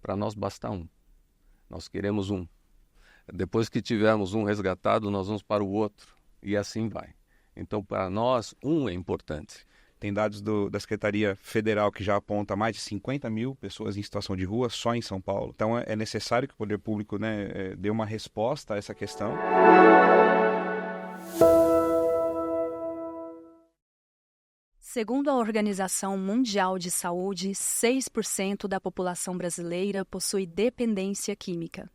para nós basta um. Nós queremos um. Depois que tivermos um resgatado, nós vamos para o outro. E assim vai. Então, para nós, um é importante. Tem dados da Secretaria Federal que já aponta mais de 50 mil pessoas em situação de rua só em São Paulo. Então é necessário que o poder público, né, dê uma resposta a essa questão. Segundo a Organização Mundial de Saúde, 6% da população brasileira possui dependência química.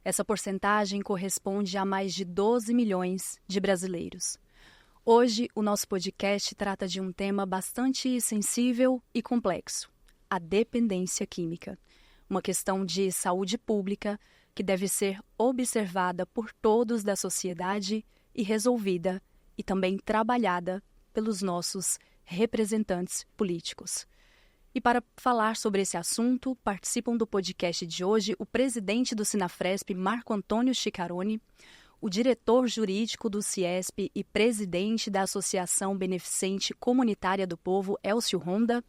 Essa porcentagem corresponde a mais de 12 milhões de brasileiros. Hoje, o nosso podcast trata de um tema bastante sensível e complexo: a dependência química. Uma questão de saúde pública que deve ser observada por todos da sociedade e resolvida e também trabalhada pelos nossos representantes políticos. E para falar sobre esse assunto, participam do podcast de hoje o presidente do Sinafresp, Marco Antônio Chiccaroni, o diretor jurídico do CIESP e presidente da Associação Beneficente Comunitária do Povo, Elcio Ronda,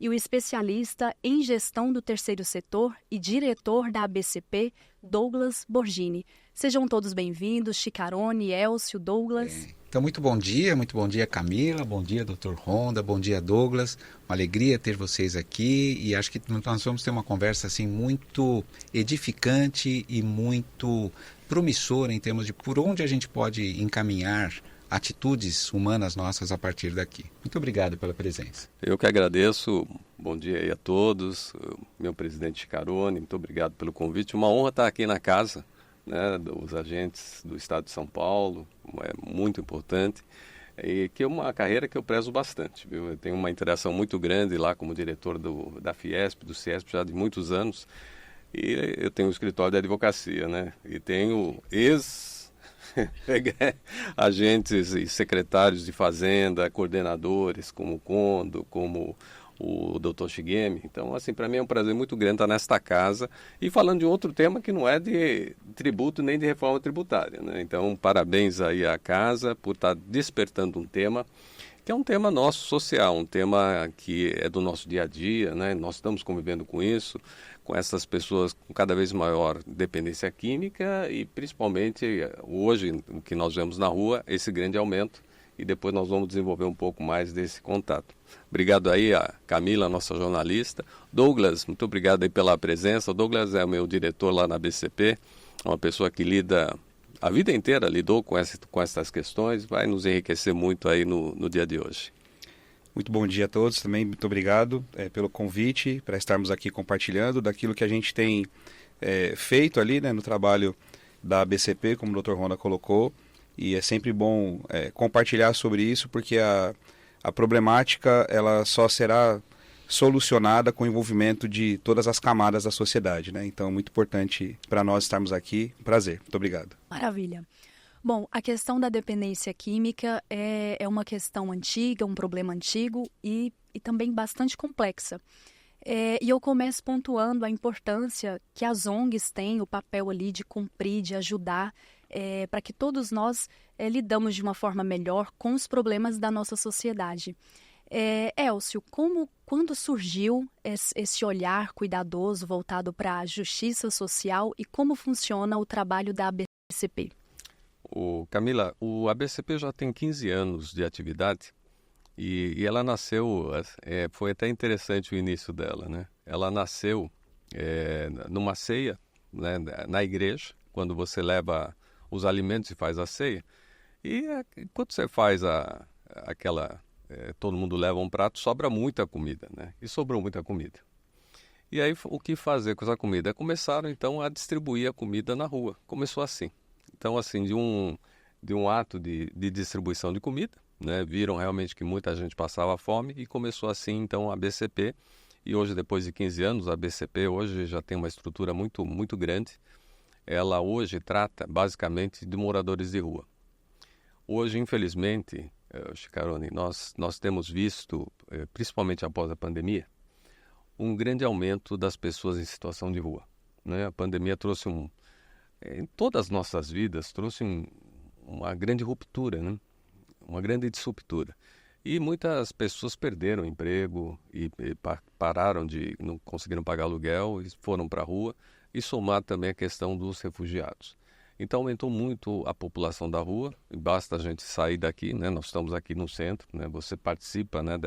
e o especialista em gestão do terceiro setor e diretor da ABCP, Douglas Borgini. Sejam todos bem-vindos, Chiccaroni, Elcio, Douglas. Então, muito bom dia Camila, bom dia Dr. Ronda, bom dia Douglas, uma alegria ter vocês aqui e acho que nós vamos ter uma conversa assim muito edificante e muito promissora em termos de por onde a gente pode encaminhar atitudes humanas nossas a partir daqui. Muito obrigado pela presença. Eu que agradeço, bom dia aí a todos, meu presidente Chiccaroni, muito obrigado pelo convite, uma honra estar aqui na casa, né, dos agentes do Estado de São Paulo, é muito importante, e que é uma carreira que eu prezo bastante, viu? Eu tenho uma interação muito grande lá como diretor da Fiesp, do Ciesp, já de muitos anos, e eu tenho um escritório de advocacia, né, e tenho agentes e secretários de fazenda, coordenadores como o Kondo, como o Dr. Shigemi. Então, assim, para mim é um prazer muito grande estar nesta casa e falando de outro tema que não é de tributo nem de reforma tributária, né? Então, parabéns aí à casa por estar despertando um tema que é um tema nosso, social, um tema que é do nosso dia a dia, né? Nós estamos convivendo com isso, com essas pessoas com cada vez maior dependência química e principalmente hoje, o que nós vemos na rua, esse grande aumento, e depois nós vamos desenvolver um pouco mais desse contato. Obrigado aí a Camila, nossa jornalista. Douglas, muito obrigado aí pela presença. O Douglas é o meu diretor lá na BCP, uma pessoa que a vida inteira lidou com essas questões, vai nos enriquecer muito aí no dia de hoje. Muito bom dia a todos, também muito obrigado pelo convite, para estarmos aqui compartilhando daquilo que a gente tem feito ali, né, no trabalho da ABCP, como o Dr. Ronda colocou, e é sempre bom compartilhar sobre isso, porque a problemática ela só será solucionada com o envolvimento de todas as camadas da sociedade, né? Então, muito importante para nós estarmos aqui. Prazer. Muito obrigado. Maravilha. Bom, a questão da dependência química é uma questão antiga, um problema antigo e também bastante complexa. E eu começo pontuando a importância que as ONGs têm, o papel ali de cumprir, de ajudar, para que todos nós lidamos de uma forma melhor com os problemas da nossa sociedade. Elcio, quando surgiu esse olhar cuidadoso voltado para a justiça social e como funciona o trabalho da ABCP? Camila, o ABCP já tem 15 anos de atividade e ela nasceu, foi até interessante o início dela, né? Ela nasceu numa ceia, né, na igreja, quando você leva os alimentos e faz a ceia. E quando você faz todo mundo leva um prato, sobra muita comida, né? E sobrou muita comida. E aí o que fazer com essa comida? Começaram então a distribuir a comida na rua. Começou assim. Então, assim, de um ato de distribuição de comida, né? Viram realmente que muita gente passava fome e começou assim, então, a BCP. E hoje, depois de 15 anos, a BCP hoje já tem uma estrutura muito, muito grande. Ela hoje trata, basicamente, de moradores de rua. Hoje, infelizmente, Chiccaroni, nós temos visto, principalmente após a pandemia, um grande aumento das pessoas em situação de rua, né? A pandemia trouxe em todas as nossas vidas, trouxe uma grande ruptura, né? Uma grande disruptura. E muitas pessoas perderam o emprego pararam não conseguiram pagar aluguel e foram para a rua, e somado também a questão dos refugiados. Então aumentou muito a população da rua, e basta a gente sair daqui, né? Nós estamos aqui no centro, né? Você participa, né,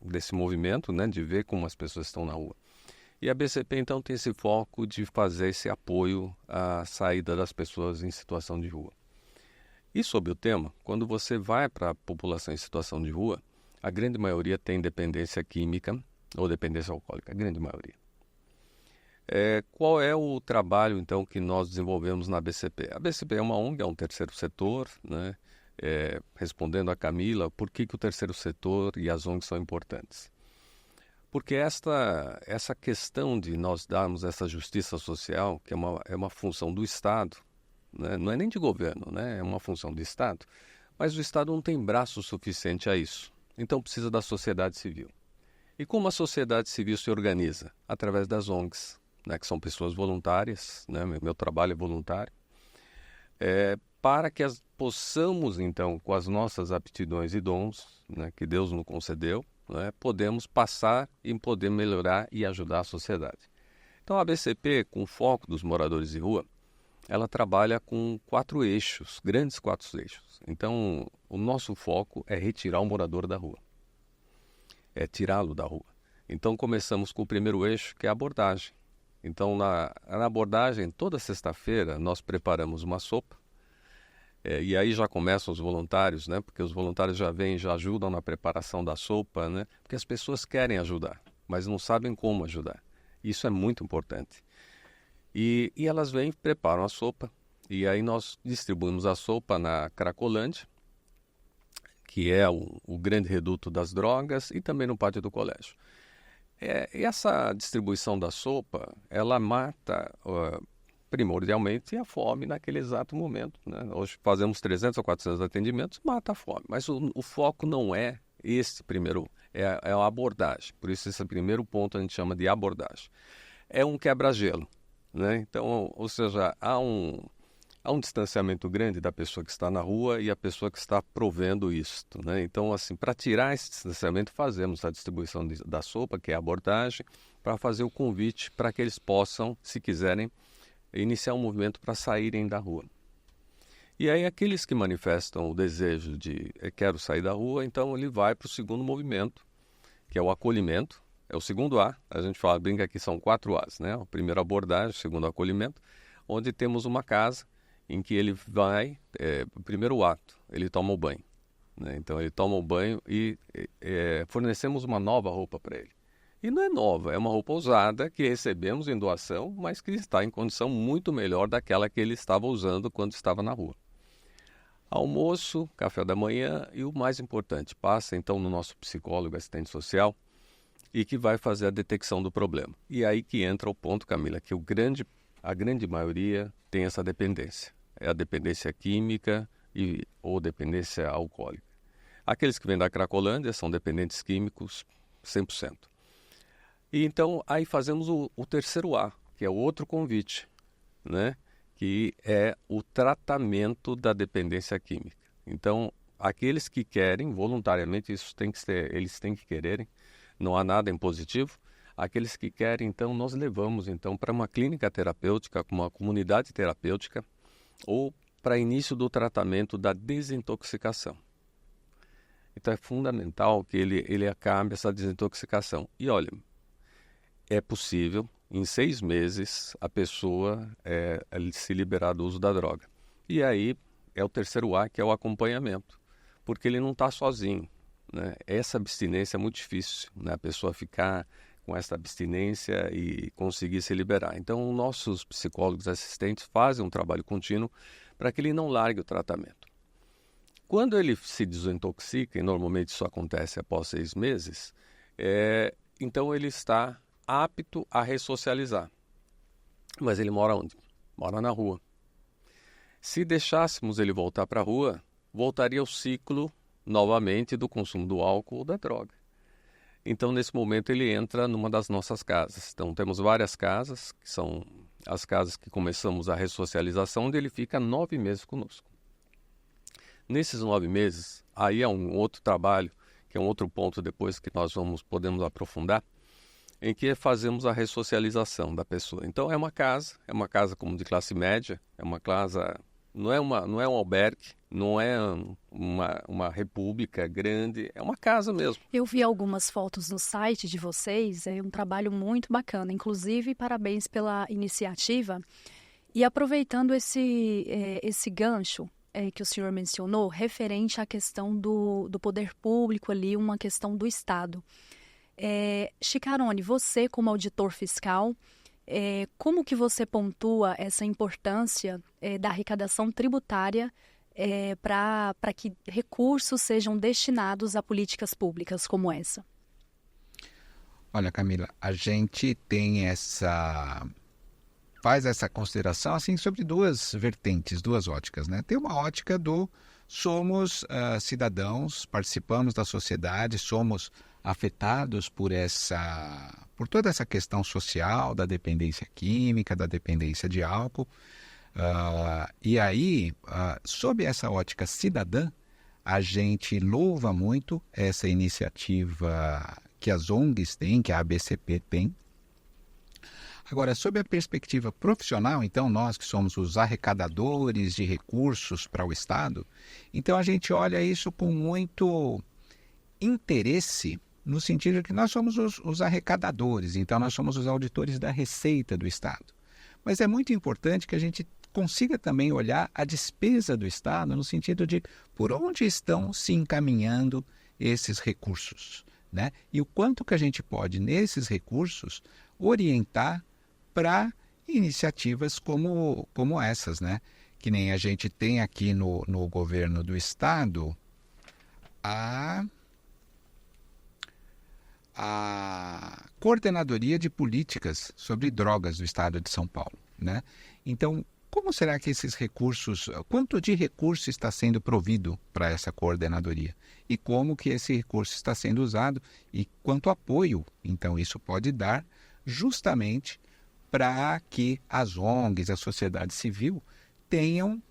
desse movimento, né, de ver como as pessoas estão na rua. E a BCP então tem esse foco de fazer esse apoio à saída das pessoas em situação de rua. E sobre o tema, quando você vai para a população em situação de rua, a grande maioria tem dependência química ou dependência alcoólica, a grande maioria. Qual é o trabalho, então, que nós desenvolvemos na BCP? A BCP é uma ONG, é um terceiro setor, né? Respondendo a Camila, por que o terceiro setor e as ONGs são importantes? Porque essa questão de nós darmos essa justiça social, que é uma função do Estado, né? Não é nem de governo, né? É uma função do Estado, mas o Estado não tem braço suficiente a isso. Então precisa da sociedade civil. E como a sociedade civil se organiza? Através das ONGs, né? Que são pessoas voluntárias, né? Meu trabalho é voluntário, para que possamos, então, com as nossas aptidões e dons, né, que Deus nos concedeu, né, podemos passar e poder melhorar e ajudar a sociedade. Então a BCP, com o foco dos moradores de rua, ela trabalha com 4 eixos, grandes 4 eixos. Então, o nosso foco é retirar o morador da rua, é tirá-lo da rua. Então, começamos com o primeiro eixo, que é a abordagem. Então, na abordagem, toda sexta-feira, nós preparamos uma sopa, e aí já começam os voluntários, né? Porque os voluntários já vêm, já ajudam na preparação da sopa, né? Porque as pessoas querem ajudar, mas não sabem como ajudar. Isso é muito importante. E elas vêm, preparam a sopa, e aí nós distribuímos a sopa na Cracolândia, que é o grande reduto das drogas, e também no pátio do colégio. E essa distribuição da sopa, ela mata primordialmente a fome naquele exato momento, né? Hoje fazemos 300 ou 400 atendimentos, mata a fome, mas o foco não é esse primeiro, é a abordagem. Por isso esse primeiro ponto a gente chama de abordagem. É um quebra-gelo, né? Então, ou seja, há um distanciamento grande da pessoa que está na rua e a pessoa que está provendo isto, né? Então, assim, para tirar esse distanciamento, fazemos a distribuição da sopa, que é a abordagem, para fazer o convite para que eles possam, se quiserem, iniciar um movimento para saírem da rua. E aí aqueles que manifestam o desejo de quero sair da rua, então ele vai para o segundo movimento, que é o acolhimento. É o segundo A, a gente brinca que são 4 As, né? O primeiro abordagem, o segundo acolhimento, onde temos uma casa em que ele vai, o primeiro ato, ele toma o banho, né? Então ele toma o banho e fornecemos uma nova roupa para ele. E não é nova, é uma roupa usada que recebemos em doação, mas que está em condição muito melhor daquela que ele estava usando quando estava na rua. Almoço, café da manhã e o mais importante, passa então no nosso psicólogo, assistente social, e que vai fazer a detecção do problema. E aí que entra o ponto, Camila, que a grande maioria tem essa dependência. É a dependência química ou dependência alcoólica. Aqueles que vêm da Cracolândia são dependentes químicos 100%. E então aí fazemos o terceiro A, que é o outro convite, né? Que é o tratamento da dependência química. Então, aqueles que querem voluntariamente, isso tem que ser, eles têm que quererem, não há nada impositivo. Aqueles que querem, então, nós levamos então para uma clínica terapêutica, uma comunidade terapêutica, ou para início do tratamento da desintoxicação. Então é fundamental que ele acabe essa desintoxicação. E olha, é possível, em 6 meses, a pessoa se liberar do uso da droga. E aí é o terceiro A, que é o acompanhamento, porque ele não está sozinho, né? Essa abstinência é muito difícil, né? A pessoa ficar com essa abstinência e conseguir se liberar. Então, nossos psicólogos assistentes fazem um trabalho contínuo para que ele não largue o tratamento. Quando ele se desintoxica, e normalmente isso acontece após 6 meses, então ele está apto a ressocializar. Mas ele mora onde? Mora na rua. Se deixássemos ele voltar para a rua, voltaria o ciclo novamente do consumo do álcool ou da droga. Então, nesse momento, ele entra numa das nossas casas. Então, temos várias casas, que são as casas que começamos a ressocialização, onde ele fica 9 meses conosco. Nesses 9 meses, aí é um outro trabalho, que é um outro ponto depois que nós podemos aprofundar, em que fazemos a ressocialização da pessoa. Então é uma casa como de classe média, é uma casa, não é um albergue, não é uma república grande, é uma casa mesmo. Eu vi algumas fotos no site de vocês, é um trabalho muito bacana, inclusive parabéns pela iniciativa. E aproveitando esse gancho que o senhor mencionou, referente à questão do poder público ali, uma questão do Estado. Schicaroni, você como auditor fiscal, como que você pontua essa importância da arrecadação tributária para que recursos sejam destinados a políticas públicas como essa? Olha, Camila, a gente faz essa consideração assim sobre duas vertentes, duas óticas, né? Tem uma ótica do somos cidadãos, participamos da sociedade, somos afetados por toda essa questão social da dependência química, da dependência de álcool. E aí, sob essa ótica cidadã, a gente louva muito essa iniciativa que as ONGs têm, que a ABCP tem. Agora, sob a perspectiva profissional, então, nós que somos os arrecadadores de recursos para o Estado, então a gente olha isso com muito interesse, no sentido de que nós somos os arrecadadores, então nós somos os auditores da receita do Estado. Mas é muito importante que a gente consiga também olhar a despesa do Estado, no sentido de por onde estão se encaminhando esses recursos, né? E o quanto que a gente pode, nesses recursos, orientar para iniciativas como essas, né? Que nem a gente tem aqui no governo do Estado a Coordenadoria de Políticas sobre Drogas do Estado de São Paulo, né? Então, como será que esses recursos, quanto de recurso está sendo provido para essa coordenadoria? E como que esse recurso está sendo usado e quanto apoio, então, isso pode dar justamente para que as ONGs, a sociedade civil, tenham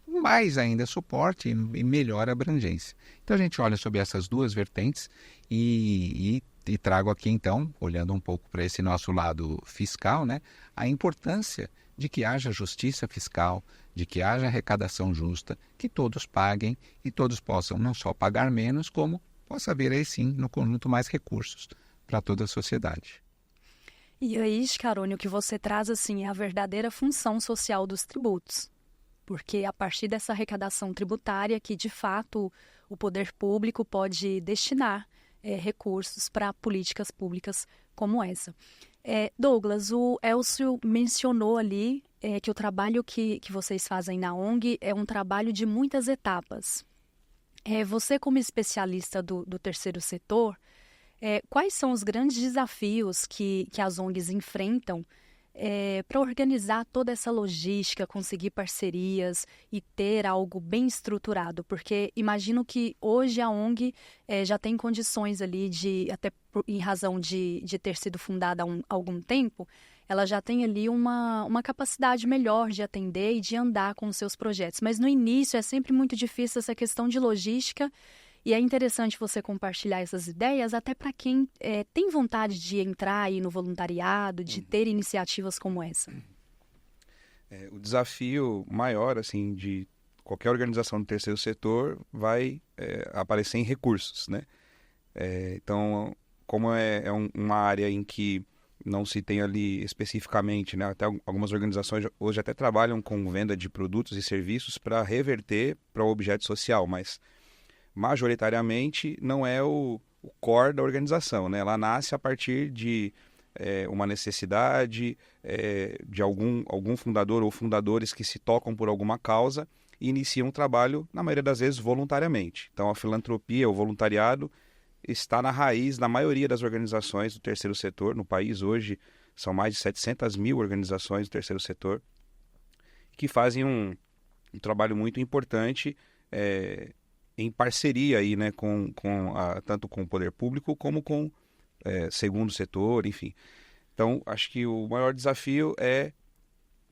mais ainda suporte e melhor abrangência. Então a gente olha sobre essas duas vertentes e trago aqui então, olhando um pouco para esse nosso lado fiscal, né, a importância de que haja justiça fiscal, de que haja arrecadação justa, que todos paguem e todos possam não só pagar menos, como possa haver aí sim, no conjunto, mais recursos para toda a sociedade. E aí, Schicaroni, o que você traz assim é a verdadeira função social dos tributos. Porque a partir dessa arrecadação tributária que, de fato, o poder público pode destinar recursos para políticas públicas como essa. Douglas, o Elcio mencionou ali que o trabalho que vocês fazem na ONG é um trabalho de muitas etapas. Você, como especialista do terceiro setor, quais são os grandes desafios que as ONGs enfrentam para organizar toda essa logística, conseguir parcerias e ter algo bem estruturado? Porque imagino que hoje a ONG já tem condições ali até em razão de ter sido fundada há algum tempo, ela já tem ali uma capacidade melhor de atender e de andar com os seus projetos. Mas no início é sempre muito difícil essa questão de logística. E é interessante você compartilhar essas ideias até para quem tem vontade de entrar aí no voluntariado, de ter iniciativas como essa. O desafio maior assim, de qualquer organização do terceiro setor vai aparecer em recursos, né? Então, como uma área em que não se tem ali especificamente, né? Até algumas organizações hoje até trabalham com venda de produtos e serviços para reverter para o objeto social, mas majoritariamente não é o core da organização, né? Ela nasce a partir de uma necessidade de algum fundador ou fundadores que se tocam por alguma causa e iniciam um trabalho, na maioria das vezes, voluntariamente. Então, a filantropia, o voluntariado, está na raiz da maioria das organizações do terceiro setor. No país, hoje, são mais de 700 mil organizações do terceiro setor que fazem um trabalho muito importante em parceria aí, né, tanto com o poder público como com segundo setor, enfim. Então, acho que o maior desafio é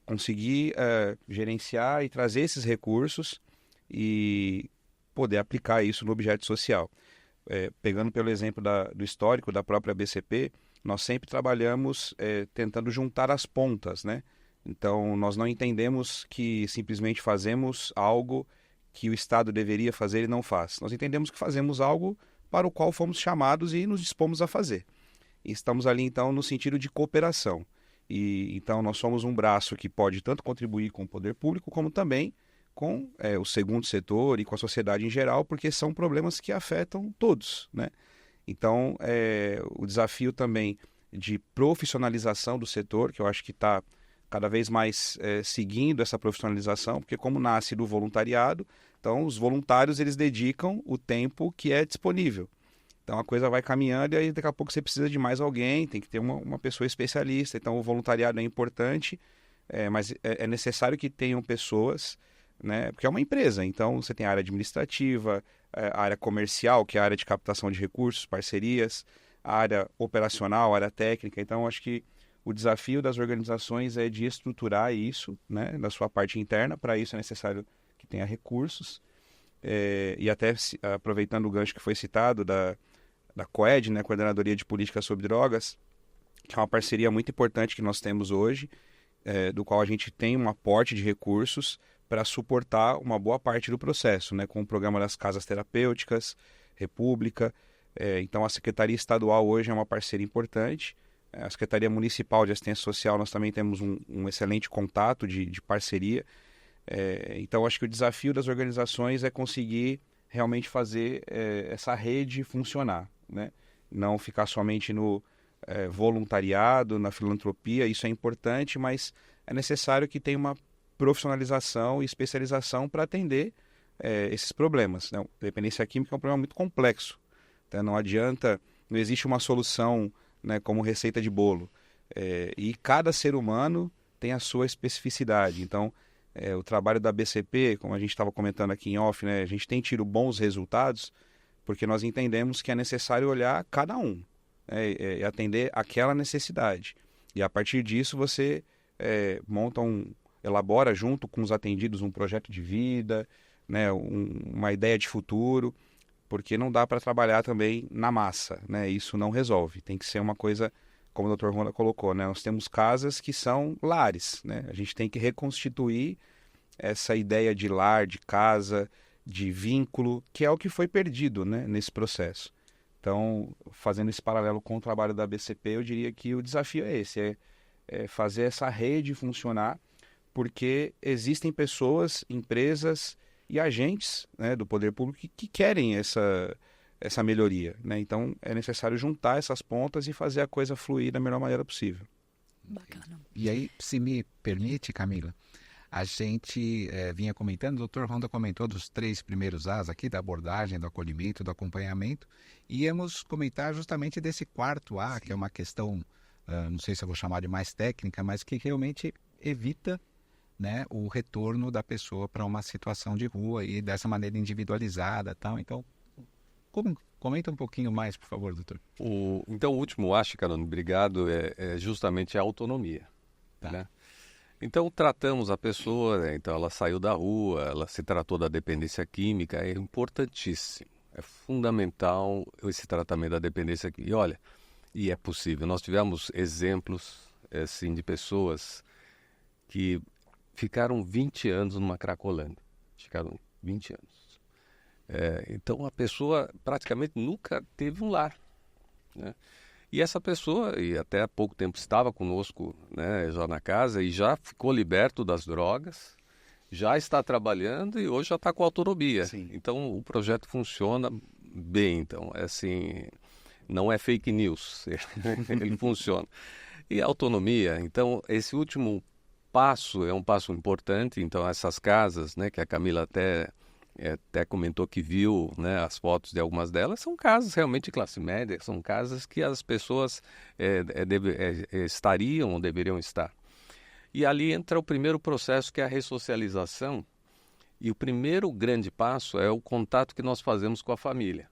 conseguir gerenciar e trazer esses recursos e poder aplicar isso no objeto social. Pegando pelo exemplo do histórico da própria BCP, nós sempre trabalhamos tentando juntar as pontas, né? Então, nós não entendemos que simplesmente fazemos algo que o Estado deveria fazer e não faz. Nós entendemos que fazemos algo para o qual fomos chamados e nos dispomos a fazer. E estamos ali, então, no sentido de cooperação. E então, nós somos um braço que pode tanto contribuir com o poder público, como também com o segundo setor e com a sociedade em geral, porque são problemas que afetam todos, né? Então, o desafio também de profissionalização do setor, que eu acho que está cada vez mais seguindo essa profissionalização, porque como nasce do voluntariado, então os voluntários eles dedicam o tempo que é disponível. Então a coisa vai caminhando e aí daqui a pouco você precisa de mais alguém, tem que ter uma pessoa especialista. Então o voluntariado é importante, mas é necessário que tenham pessoas, né, porque é uma empresa, então você tem a área administrativa, a área comercial, que é a área de captação de recursos, parcerias, a área operacional, a área técnica. Então acho que o desafio das organizações é de estruturar isso, né, na sua parte interna. Para isso é necessário que tenha recursos. E até aproveitando o gancho que foi citado da COED, né, Coordenadoria de Políticas sobre Drogas, que é uma parceria muito importante que nós temos hoje, do qual a gente tem um aporte de recursos para suportar uma boa parte do processo, né, com o programa das casas terapêuticas, República. Então a Secretaria Estadual hoje é uma parceria importante. A Secretaria Municipal de Assistência Social, nós também temos um excelente contato de parceria. Então, acho que o desafio das organizações é conseguir realmente fazer essa rede funcionar, né? Não ficar somente no voluntariado, na filantropia. Isso é importante, mas é necessário que tenha uma profissionalização e especialização para atender esses problemas, né? A dependência química é um problema muito complexo. Então, não adianta, não existe uma solução, né, como receita de bolo. E cada ser humano tem a sua especificidade. Então, o trabalho da BCP, como a gente estava comentando aqui em off, né, a gente tem tido bons resultados porque nós entendemos que é necessário olhar cada um, né, e atender aquela necessidade. E a partir disso você elabora junto com os atendidos um projeto de vida, né, uma ideia de futuro, porque não dá para trabalhar também na massa, né? Isso não resolve. Tem que ser uma coisa, como o Dr. Ronda colocou, né? Nós temos casas que são lares, né? A gente tem que reconstituir essa ideia de lar, de casa, de vínculo, que é o que foi perdido, né, nesse processo. Então, fazendo esse paralelo com o trabalho da BCP, eu diria que o desafio é esse, é fazer essa rede funcionar, porque existem pessoas, empresas e agentes, né, do poder público que querem essa melhoria, né? Então é necessário juntar essas pontas e fazer a coisa fluir da melhor maneira possível. Bacana. E aí, se me permite, Camila, a gente vinha comentando, o Dr. Ronda comentou dos 3 primeiros As aqui, da abordagem, do acolhimento, do acompanhamento, e íamos comentar justamente desse 4A, sim, que é uma questão, não sei se eu vou chamar de mais técnica, mas que realmente evita, né, o retorno da pessoa para uma situação de rua e dessa maneira individualizada, tal. Então, comenta um pouquinho mais, por favor, doutor. Então, o último acho, Carolina, obrigado, é justamente a autonomia, tá, né? Então, tratamos a pessoa, né? Então ela saiu da rua, ela se tratou da dependência química, é importantíssimo, é fundamental esse tratamento da dependência química. E olha, e é possível, nós tivemos exemplos, assim, de pessoas que ficaram 20 anos numa Cracolândia. Ficaram 20 anos. Então, a pessoa praticamente nunca teve um lar, né? E essa pessoa, e até há pouco tempo estava conosco, né, já na casa, e já ficou liberto das drogas, já está trabalhando e hoje já está com autonomia. Sim. Então, o projeto funciona bem. Então, assim, não é fake news, ele funciona. E a autonomia, então, esse último passo é um passo importante. Então essas casas, né, que a Camila até comentou que viu, né, as fotos de algumas delas, são casas realmente de classe média, são casas que as pessoas estariam ou deveriam estar. E ali entra o primeiro processo, que é a ressocialização, e o primeiro grande passo é o contato que nós fazemos com a família.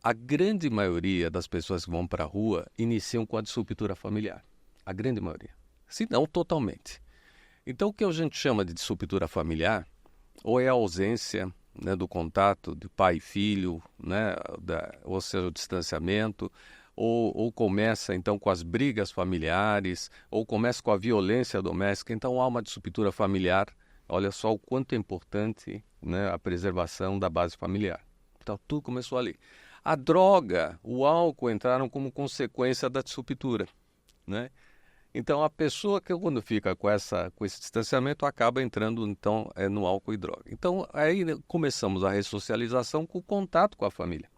A grande maioria das pessoas que vão para a rua iniciam com a disruptura familiar, a grande maioria. Se não, totalmente. Então, o que a gente chama de disruptura familiar, ou é a ausência, né, do contato de pai e filho, né, ou seja, o distanciamento, ou começa então com as brigas familiares, ou começa com a violência doméstica. Então há uma disruptura familiar. Olha só o quanto é importante, né, a preservação da base familiar. Então tudo começou ali. A droga, o álcool entraram como consequência da disruptura, né? Então a pessoa que quando fica com esse distanciamento acaba entrando então no álcool e droga. Então aí começamos a ressocialização com o contato com a família.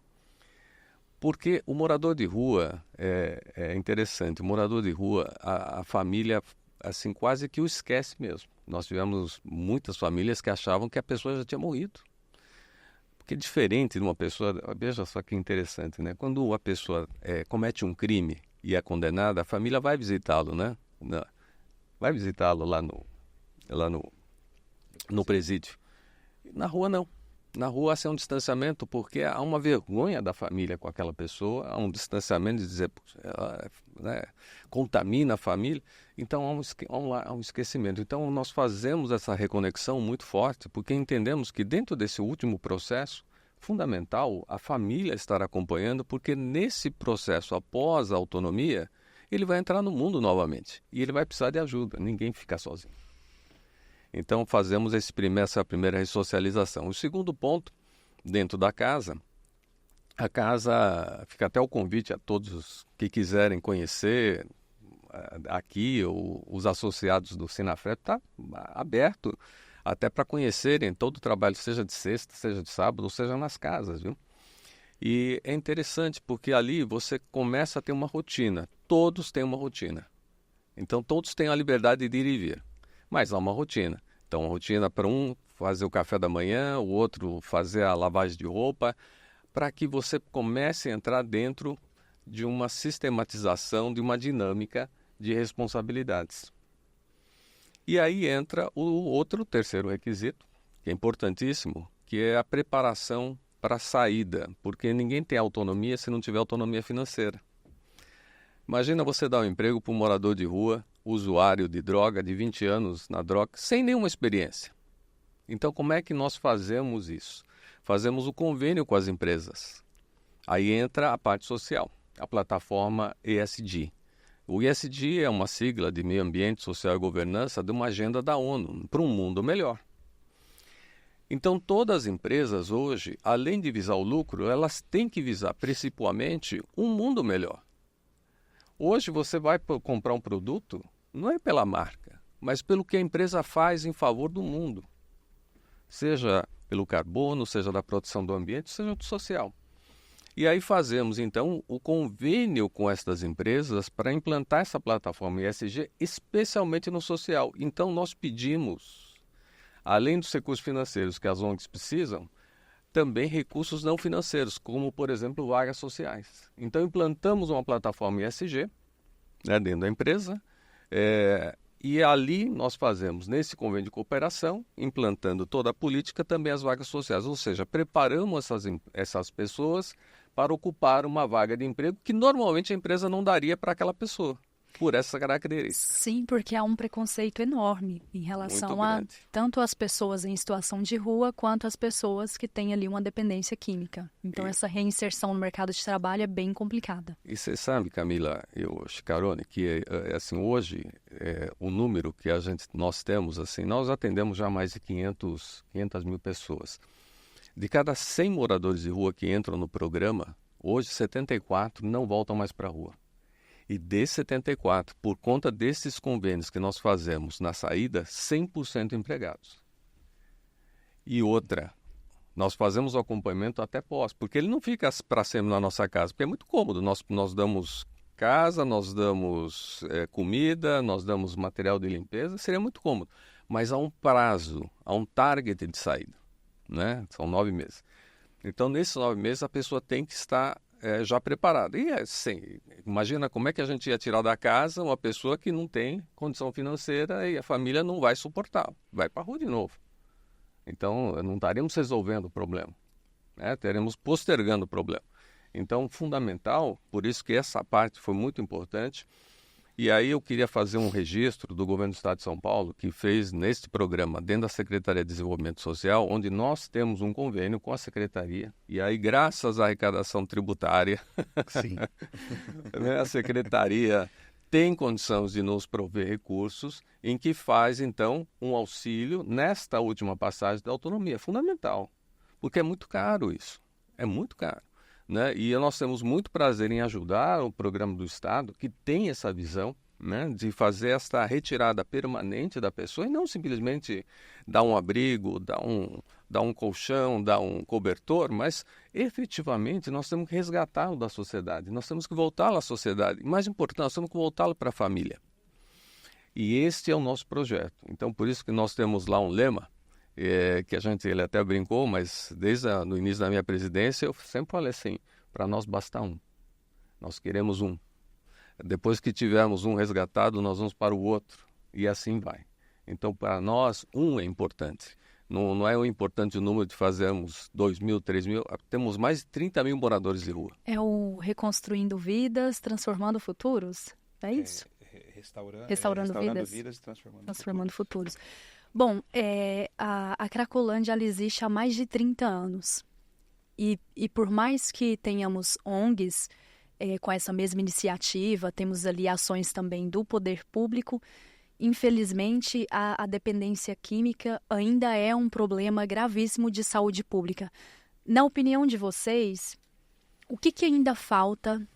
Porque o morador de rua é interessante. O morador de rua, a família assim quase que o esquece mesmo. Nós tivemos muitas famílias que achavam que a pessoa já tinha morrido. Porque diferente de uma pessoa, veja só que interessante, né? Quando uma pessoa comete um crime e é condenada, a família vai visitá-lo, né? Vai visitá-lo lá no presídio. Na rua não. Na rua há um distanciamento porque há uma vergonha da família com aquela pessoa, há um distanciamento de dizer, ela, né, contamina a família, então há um esquecimento. Então nós fazemos essa reconexão muito forte porque entendemos que dentro desse último processo, fundamental a família estar acompanhando, porque nesse processo após a autonomia, ele vai entrar no mundo novamente e ele vai precisar de ajuda, ninguém fica sozinho. Então fazemos essa primeira ressocialização. O segundo ponto, dentro da casa, a casa, fica até o convite a todos que quiserem conhecer aqui, ou os associados do Sinafret, está aberto até para conhecerem todo o trabalho, seja de sexta, seja de sábado, ou seja nas casas, viu? E é interessante porque ali você começa a ter uma rotina, todos têm uma rotina. Então todos têm a liberdade de ir e vir. Mas há uma rotina. Então, uma rotina para um fazer o café da manhã, o outro fazer a lavagem de roupa, para que você comece a entrar dentro de uma sistematização, de uma dinâmica de responsabilidades. E aí entra o terceiro requisito, que é importantíssimo, que é a preparação para a saída, porque ninguém tem autonomia se não tiver autonomia financeira. Imagina você dar um emprego para um morador de rua, usuário de droga, de 20 anos na droga, sem nenhuma experiência. Então, como é que nós fazemos isso? Fazemos o convênio com as empresas. Aí entra a parte social, a plataforma ESG. O ESG é uma sigla de Meio Ambiente, Social e Governança de uma agenda da ONU para um mundo melhor. Então, todas as empresas hoje, além de visar o lucro, elas têm que visar principalmente um mundo melhor. Hoje você vai comprar um produto, não é pela marca, mas pelo que a empresa faz em favor do mundo. Seja pelo carbono, seja da proteção do ambiente, seja do social. E aí fazemos, então, o convênio com estas empresas para implantar essa plataforma ESG, especialmente no social. Então, nós pedimos, além dos recursos financeiros que as ONGs precisam, também recursos não financeiros, como, por exemplo, vagas sociais. Então, implantamos uma plataforma ESG, né, dentro da empresa, e ali nós fazemos, nesse convênio de cooperação, implantando toda a política, também as vagas sociais. Ou seja, preparamos essas pessoas para ocupar uma vaga de emprego que normalmente a empresa não daria para aquela pessoa. Por essa característica. Sim, porque há um preconceito enorme em relação a tanto as pessoas em situação de rua quanto as pessoas que têm ali uma dependência química. Então essa reinserção no mercado de trabalho é bem complicada. E você sabe, Camila e o Chicarone, que assim, hoje o número que nós temos, assim, nós atendemos já mais de 500 mil pessoas. De cada 100 moradores de rua que entram no programa, hoje 74 não voltam mais para a rua. E desses 74, por conta desses convênios que nós fazemos na saída, 100% empregados. E outra, nós fazemos o acompanhamento até pós, porque ele não fica para sempre na nossa casa, porque é muito cômodo. Nós damos casa, nós damos comida, nós damos material de limpeza, seria muito cômodo. Mas há um prazo, há um target de saída, né? São 9 meses. Então, nesses 9 meses, a pessoa tem que estar já preparado. E assim, imagina como é que a gente ia tirar da casa uma pessoa que não tem condição financeira e a família não vai suportar, vai para a rua de novo. Então, não estaríamos resolvendo o problema, né? Teremos postergando o problema. Então, fundamental, por isso que essa parte foi muito importante. E aí eu queria fazer um registro do governo do Estado de São Paulo, que fez neste programa, dentro da Secretaria de Desenvolvimento Social, onde nós temos um convênio com a Secretaria, e aí graças à arrecadação tributária, Sim. né, a Secretaria tem condições de nos prover recursos em que faz, então, um auxílio nesta última passagem da autonomia. É fundamental, porque é muito caro isso, é muito caro. Né? E nós temos muito prazer em ajudar o programa do Estado, que tem essa visão, né, de fazer esta retirada permanente da pessoa e não simplesmente dar um abrigo, dar um colchão, dar um cobertor, mas efetivamente nós temos que resgatá-lo da sociedade, nós temos que voltá-lo à sociedade. E mais importante, nós temos que voltá-lo para a família. E este é o nosso projeto. Então, por isso que nós temos lá um lema, que ele até brincou, mas desde o início da minha presidência eu sempre falei assim, para nós basta um, nós queremos um. Depois que tivermos um resgatado, nós vamos para o outro, e assim vai. Então, para nós, um é importante. Não é o importante o número de fazermos 2.000, 3.000, temos mais de 30 mil moradores de rua. É o Reconstruindo Vidas, Transformando Futuros, é isso? Restaurando vidas e transformando futuros. Bom, a Cracolândia ela existe há mais de 30 anos. E por mais que tenhamos ONGs com essa mesma iniciativa, temos ali ações também do poder público, infelizmente a dependência química ainda é um problema gravíssimo de saúde pública. Na opinião de vocês, o que ainda falta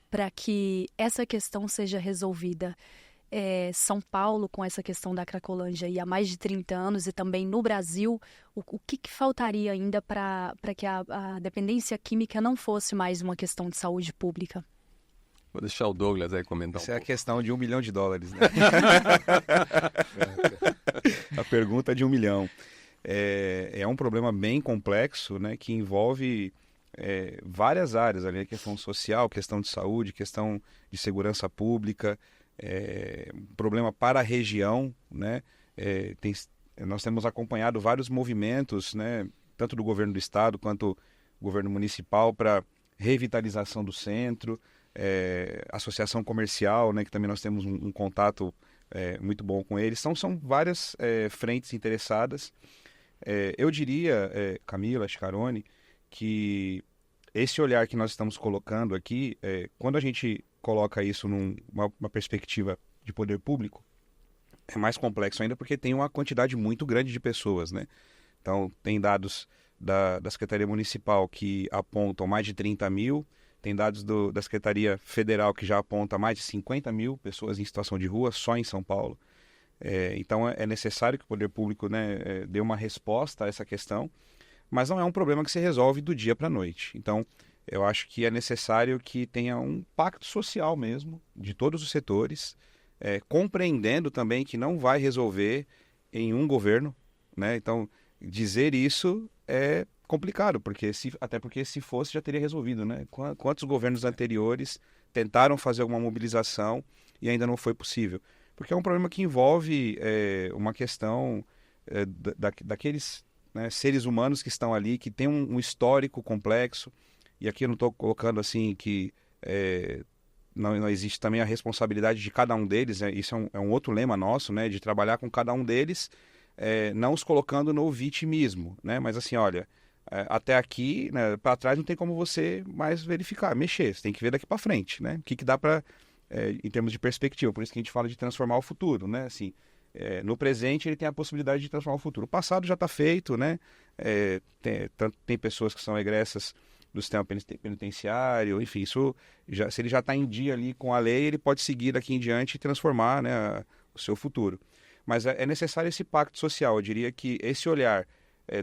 para que essa questão seja resolvida? São Paulo, com essa questão da Cracolândia há mais de 30 anos, e também no Brasil, o que faltaria ainda para que a dependência química não fosse mais uma questão de saúde pública? Vou deixar o Douglas aí comentar Essa é a questão de $1 milhão, né? A pergunta de 1 milhão. É um problema bem complexo, né, que envolve várias áreas ali, a questão social, questão de saúde, questão de segurança pública, um problema para a região, né? Nós temos acompanhado vários movimentos, né, tanto do governo do estado quanto do governo municipal, para revitalização do centro, associação comercial, né, que também nós temos um contato muito bom com eles. São várias frentes interessadas. Eu diria, Camila Scaroni, que esse olhar que nós estamos colocando aqui, quando a gente coloca isso numa perspectiva de poder público, é mais complexo ainda porque tem uma quantidade muito grande de pessoas, né? Então, tem dados da Secretaria Municipal que apontam mais de 30 mil, tem dados da Secretaria Federal que já aponta mais de 50 mil pessoas em situação de rua, só em São Paulo. Então, é necessário que o poder público, né, dê uma resposta a essa questão, mas não é um problema que se resolve do dia para a noite. Então, eu acho que é necessário que tenha um pacto social mesmo, de todos os setores, compreendendo também que não vai resolver em um governo, né? Então, dizer isso é complicado, até porque se fosse já teria resolvido, né? Quantos governos anteriores tentaram fazer alguma mobilização e ainda não foi possível? Porque é um problema que envolve uma questão daqueles, né, seres humanos que estão ali, que tem um histórico complexo. E aqui eu não estou colocando assim que não existe também a responsabilidade de cada um deles, né? Isso é um outro lema nosso, né? De trabalhar com cada um deles, não os colocando no vitimismo, né? Mas assim, olha, até aqui, né, para trás não tem como você mais verificar, mexer, você tem que ver daqui para frente, né? O que dá para, em termos de perspectiva, por isso que a gente fala de transformar o futuro, né? Assim, no presente ele tem a possibilidade de transformar o futuro. O passado já está feito, né? Tem pessoas que são egressas do sistema penitenciário, enfim, isso se ele já está em dia ali com a lei, ele pode seguir daqui em diante e transformar, né, o seu futuro. Mas é necessário esse pacto social. Eu diria que esse olhar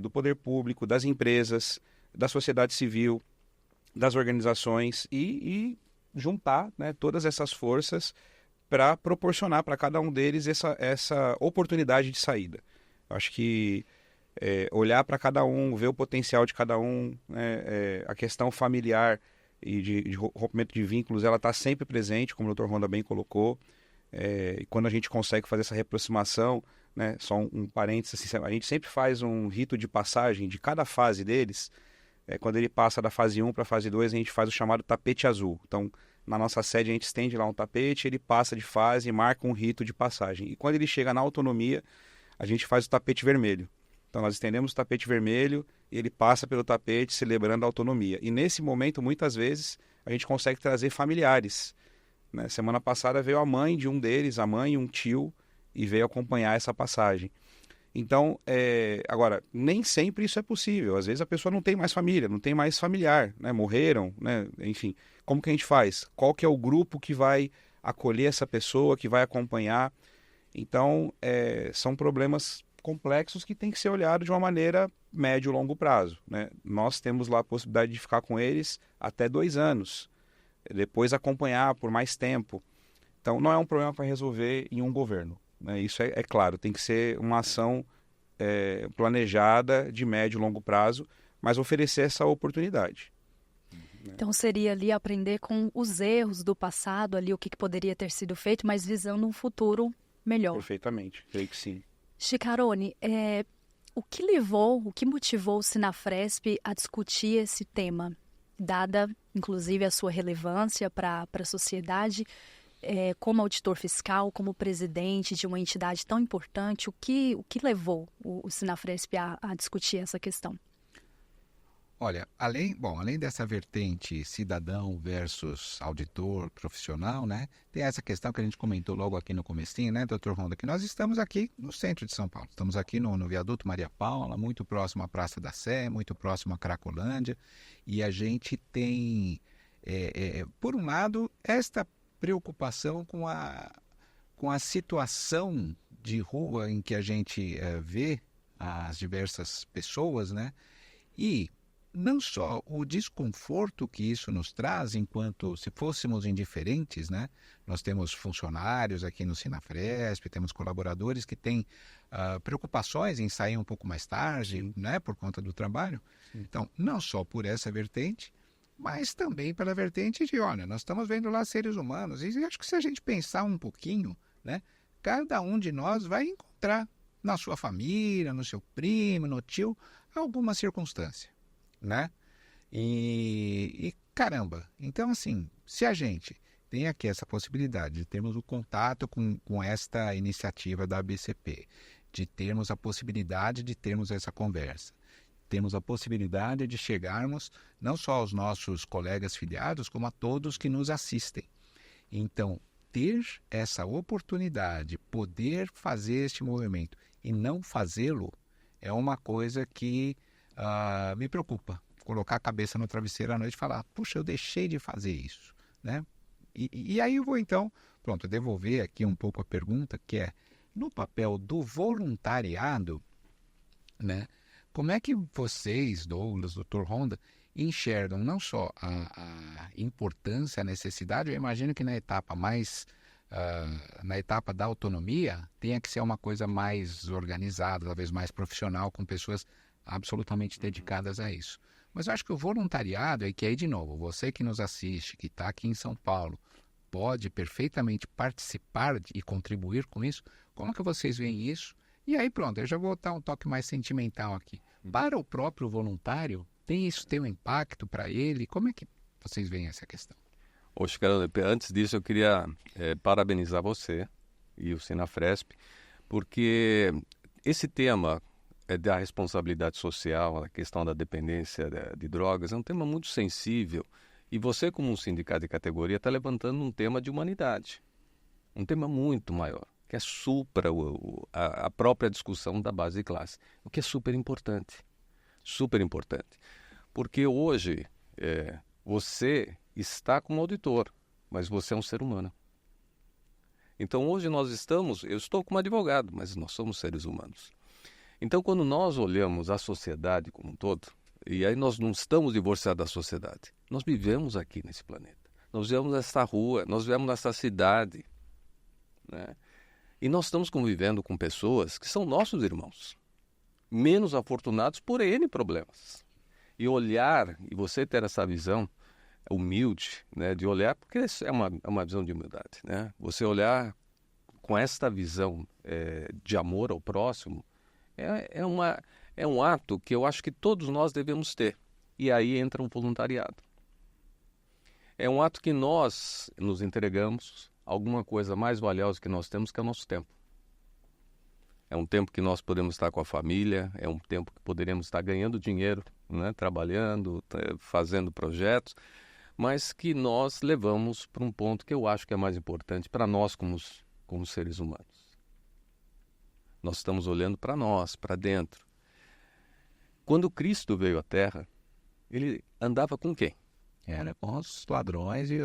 do poder público, das empresas, da sociedade civil, das organizações e juntar, né, todas essas forças para proporcionar para cada um deles essa oportunidade de saída. Eu acho que olhar para cada um, ver o potencial de cada um, né, a questão familiar e de rompimento de vínculos, ela está sempre presente, como o Dr. Honda bem colocou, e quando a gente consegue fazer essa reaproximação, né, só um parênteses, assim, a gente sempre faz um rito de passagem de cada fase deles. Quando ele passa da fase 1 para a fase 2, a gente faz o chamado tapete azul. Então, na nossa sede a gente estende lá um tapete, ele passa de fase e marca um rito de passagem. E quando ele chega na autonomia, a gente faz o tapete vermelho. Então nós estendemos o tapete vermelho e ele passa pelo tapete celebrando a autonomia. E nesse momento, muitas vezes, a gente consegue trazer familiares, né? Semana passada veio a mãe de um deles, a mãe e um tio, e veio acompanhar essa passagem. Então, agora, nem sempre isso é possível. Às vezes a pessoa não tem mais família, não tem mais familiar, né? Morreram, né? Enfim, como que a gente faz? Qual que é o grupo que vai acolher essa pessoa, que vai acompanhar? Então, são problemas complexos que têm que ser olhados de uma maneira médio e longo prazo, né? Nós temos lá a possibilidade de ficar com eles até 2 anos, depois acompanhar por mais tempo. Então, não é um problema para resolver em um governo, né? Isso é claro, tem que ser uma ação planejada de médio e longo prazo, mas oferecer essa oportunidade. Então seria ali aprender com os erros do passado, ali o que poderia ter sido feito, mas visando um futuro melhor. Perfeitamente, creio que sim. Schicaroni, o que motivou o Sinafresp a discutir esse tema, dada inclusive a sua relevância para a sociedade? Como auditor fiscal, como presidente de uma entidade tão importante, o que levou o Sinafresp a discutir essa questão? Olha, além dessa vertente cidadão versus auditor profissional, né, tem essa questão que a gente comentou logo aqui no comecinho, né, Dr. Honda, que nós estamos aqui no centro de São Paulo. Estamos aqui no viaduto Maria Paula, muito próximo à Praça da Sé, muito próximo à Cracolândia, e a gente tem, por um lado, esta preocupação com a situação de rua em que a gente vê as diversas pessoas, né, e não só o desconforto que isso nos traz enquanto se fôssemos indiferentes, né? Nós temos funcionários aqui no Sinafresp, temos colaboradores que têm preocupações em sair um pouco mais tarde, né? Por conta do trabalho. Sim. Então, não só por essa vertente, mas também pela vertente de, olha, nós estamos vendo lá seres humanos e acho que se a gente pensar um pouquinho, né? Cada um de nós vai encontrar na sua família, no seu primo, no tio, alguma circunstância, né? E caramba, então assim, se a gente tem aqui essa possibilidade de termos o contato com esta iniciativa da ABCP, de termos a possibilidade de termos essa conversa, temos a possibilidade de chegarmos não só aos nossos colegas filiados, como a todos que nos assistem. Então, ter essa oportunidade, poder fazer este movimento e não fazê-lo, é uma coisa que me preocupa. Colocar a cabeça no travesseiro à noite e falar, puxa, eu deixei de fazer isso, né? E aí eu vou então, pronto, devolver aqui um pouco a pergunta, que é, no papel do voluntariado, né? Como é que vocês, Douglas, Dr. Honda, enxergam não só a importância, a necessidade, eu imagino que na etapa na etapa da autonomia, tenha que ser uma coisa mais organizada, talvez mais profissional, com pessoas absolutamente dedicadas a isso. Mas eu acho que o voluntariado é que aí, de novo, você que nos assiste, que está aqui em São Paulo, pode perfeitamente participar e contribuir com isso. Como que vocês veem isso? E aí pronto, eu já vou dar um toque mais sentimental aqui. Para o próprio voluntário, tem um impacto para ele? Como é que vocês veem essa questão? Ô, Chicarone, antes disso eu queria parabenizar você e o Sinafresp, porque esse tema da responsabilidade social, a questão da dependência de drogas, é um tema muito sensível. E você, como um sindicato de categoria, está levantando um tema de humanidade, um tema muito maior, que é supra a própria discussão da base de classe, o que é super importante, porque hoje você está como auditor, mas você é um ser humano. Então hoje eu estou como advogado, mas nós somos seres humanos. Então quando nós olhamos a sociedade como um todo, e aí nós não estamos divorciados da sociedade, nós vivemos aqui nesse planeta, nós vivemos nessa rua, nós vivemos nessa cidade, né? E nós estamos convivendo com pessoas que são nossos irmãos, menos afortunados por N problemas. E olhar, e você ter essa visão humilde, né, de olhar, porque é uma visão de humildade, né? Você olhar com esta visão de amor ao próximo é um ato que eu acho que todos nós devemos ter. E aí entra o voluntariado. É um ato que nós nos entregamos a alguma coisa mais valiosa que nós temos, que é o nosso tempo. É um tempo que nós podemos estar com a família, é um tempo que poderemos estar ganhando dinheiro, né? Trabalhando, fazendo projetos, mas que nós levamos para um ponto que eu acho que é mais importante para nós como seres humanos. Nós estamos olhando para nós, para dentro. Quando Cristo veio à Terra, ele andava com quem? Era com os ladrões e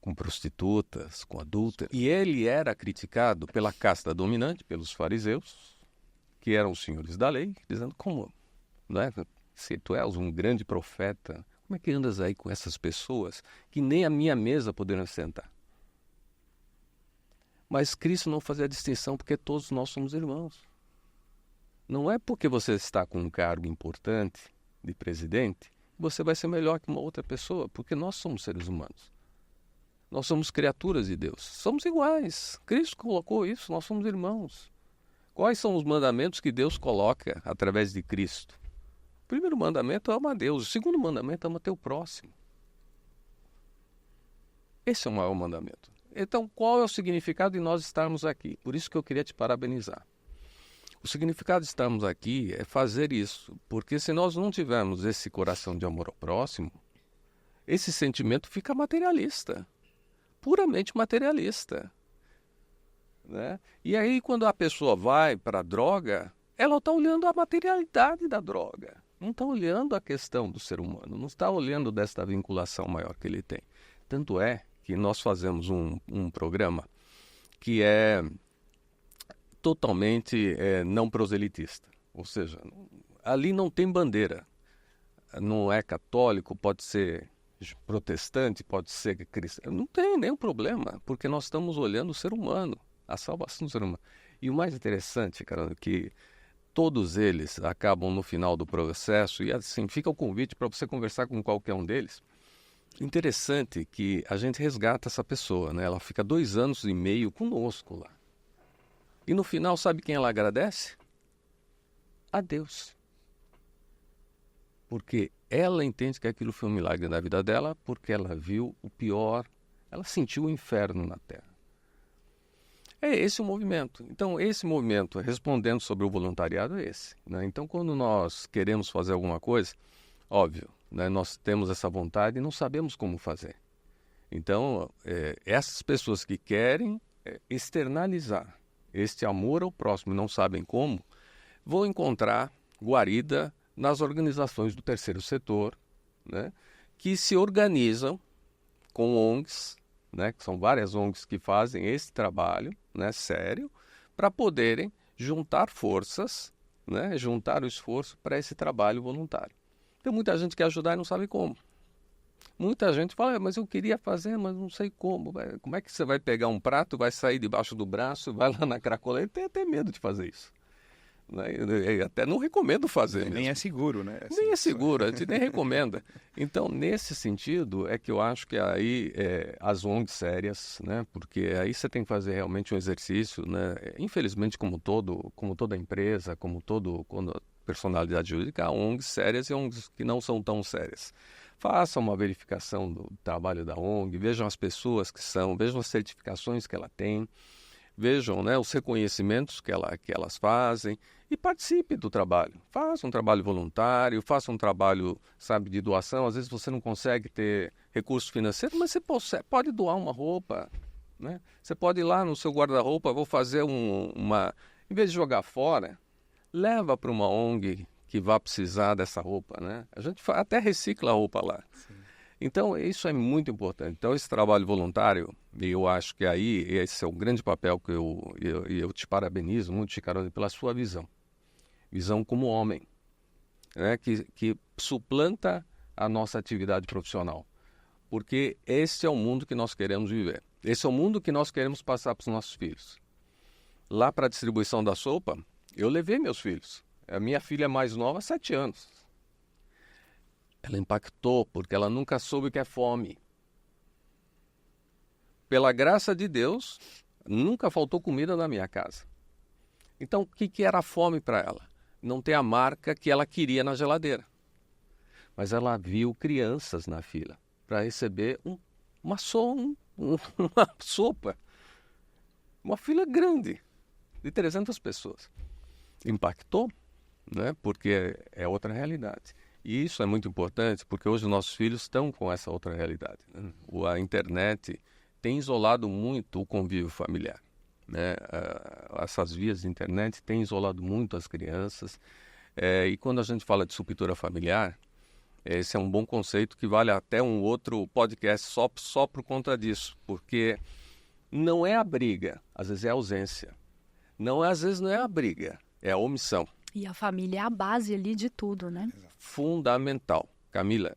com prostitutas, com adúlteros. E ele era criticado pela casta dominante, pelos fariseus, que eram os senhores da lei, dizendo: como, não é? Se tu és um grande profeta, como é que andas aí com essas pessoas que nem a minha mesa poderão sentar? Mas Cristo não fazia distinção, porque todos nós somos irmãos. Não é porque você está com um cargo importante de presidente que você vai ser melhor que uma outra pessoa, porque nós somos seres humanos. Nós somos criaturas de Deus. Somos iguais. Cristo colocou isso, nós somos irmãos. Quais são os mandamentos que Deus coloca através de Cristo? O primeiro mandamento é ama a Deus. O segundo mandamento é ama teu próximo. Esse é o maior mandamento. Então, qual é o significado de nós estarmos aqui? Por isso que eu queria te parabenizar. O significado de estarmos aqui é fazer isso, porque se nós não tivermos esse coração de amor ao próximo, esse sentimento fica materialista, puramente materialista, né? E aí, quando a pessoa vai para a droga, ela está olhando a materialidade da droga, não está olhando a questão do ser humano, não está olhando desta vinculação maior que ele tem. Tanto é que nós fazemos um programa que é totalmente não proselitista, ou seja, ali não tem bandeira, não é católico, pode ser protestante, pode ser cristão, não tem nenhum problema, porque nós estamos olhando o ser humano, a salvação do ser humano. E o mais interessante, cara, é que todos eles acabam no final do processo, e assim, fica o convite para você conversar com qualquer um deles. Interessante que a gente resgata essa pessoa, né? Ela fica 2 anos e meio conosco lá. E no final, sabe quem ela agradece? A Deus. Porque ela entende que aquilo foi um milagre na vida dela, porque ela viu o pior, ela sentiu o inferno na Terra. É esse o movimento. Então, esse movimento, respondendo sobre o voluntariado, é esse, né? Então, quando nós queremos fazer alguma coisa, óbvio, né, nós temos essa vontade e não sabemos como fazer. Então, essas pessoas que querem externalizar este amor ao próximo e não sabem como, vão encontrar guarida nas organizações do terceiro setor, né, que se organizam com ONGs, né, que são várias ONGs que fazem esse trabalho, né, sério, para poderem juntar forças, né, juntar o esforço para esse trabalho voluntário. Tem muita gente que quer ajudar e não sabe como. Muita gente fala: mas eu queria fazer, mas não sei como. Como é que você vai pegar um prato, vai sair debaixo do braço, vai lá na cracoleira? Tem até medo de fazer isso, né? Eu até não recomendo fazer. Nem é seguro, né? Nem é seguro, a gente nem recomenda. Então, nesse sentido, é que eu acho que aí as ONGs sérias, né? Porque aí você tem que fazer realmente um exercício, né? Infelizmente, como toda empresa, como toda personalidade jurídica, há ONGs sérias e ONGs que não são tão sérias. Façam uma verificação do trabalho da ONG, vejam as pessoas que são, vejam as certificações que ela tem, vejam, né, os reconhecimentos que elas fazem e participe do trabalho. Faça um trabalho voluntário, faça um trabalho, sabe, de doação. Às vezes você não consegue ter recurso financeiro, mas você pode doar uma roupa, né? Você pode ir lá no seu guarda-roupa, vou fazer em vez de jogar fora, leva para uma ONG que vai precisar dessa roupa, né? A gente até recicla a roupa lá. Sim. Então, isso é muito importante. Então, esse trabalho voluntário, eu acho que aí esse é o grande papel que eu te parabenizo muito, Chicarone, pela sua visão. Visão como homem, né? Que suplanta a nossa atividade profissional. Porque esse é o mundo que nós queremos viver. Esse é o mundo que nós queremos passar para os nossos filhos. Lá para a distribuição da sopa, eu levei meus filhos. A minha filha mais nova, 7 anos. Ela impactou porque ela nunca soube o que é fome. Pela graça de Deus, nunca faltou comida na minha casa. Então, o que era a fome para ela? Não ter a marca que ela queria na geladeira. Mas ela viu crianças na fila para receber uma sopa, uma fila grande de 300 pessoas. Impactou, né? Porque é outra realidade. E isso é muito importante porque hoje os nossos filhos estão com essa outra realidade, né? A internet tem isolado muito o convívio familiar, né? Essas vias de internet têm isolado muito as crianças. E quando a gente fala de ruptura familiar, esse é um bom conceito que vale até um outro podcast só por conta disso, porque não é a briga, às vezes é a ausência. Às vezes não é a briga, é a omissão. E a família é a base ali de tudo, né? Fundamental. Camila,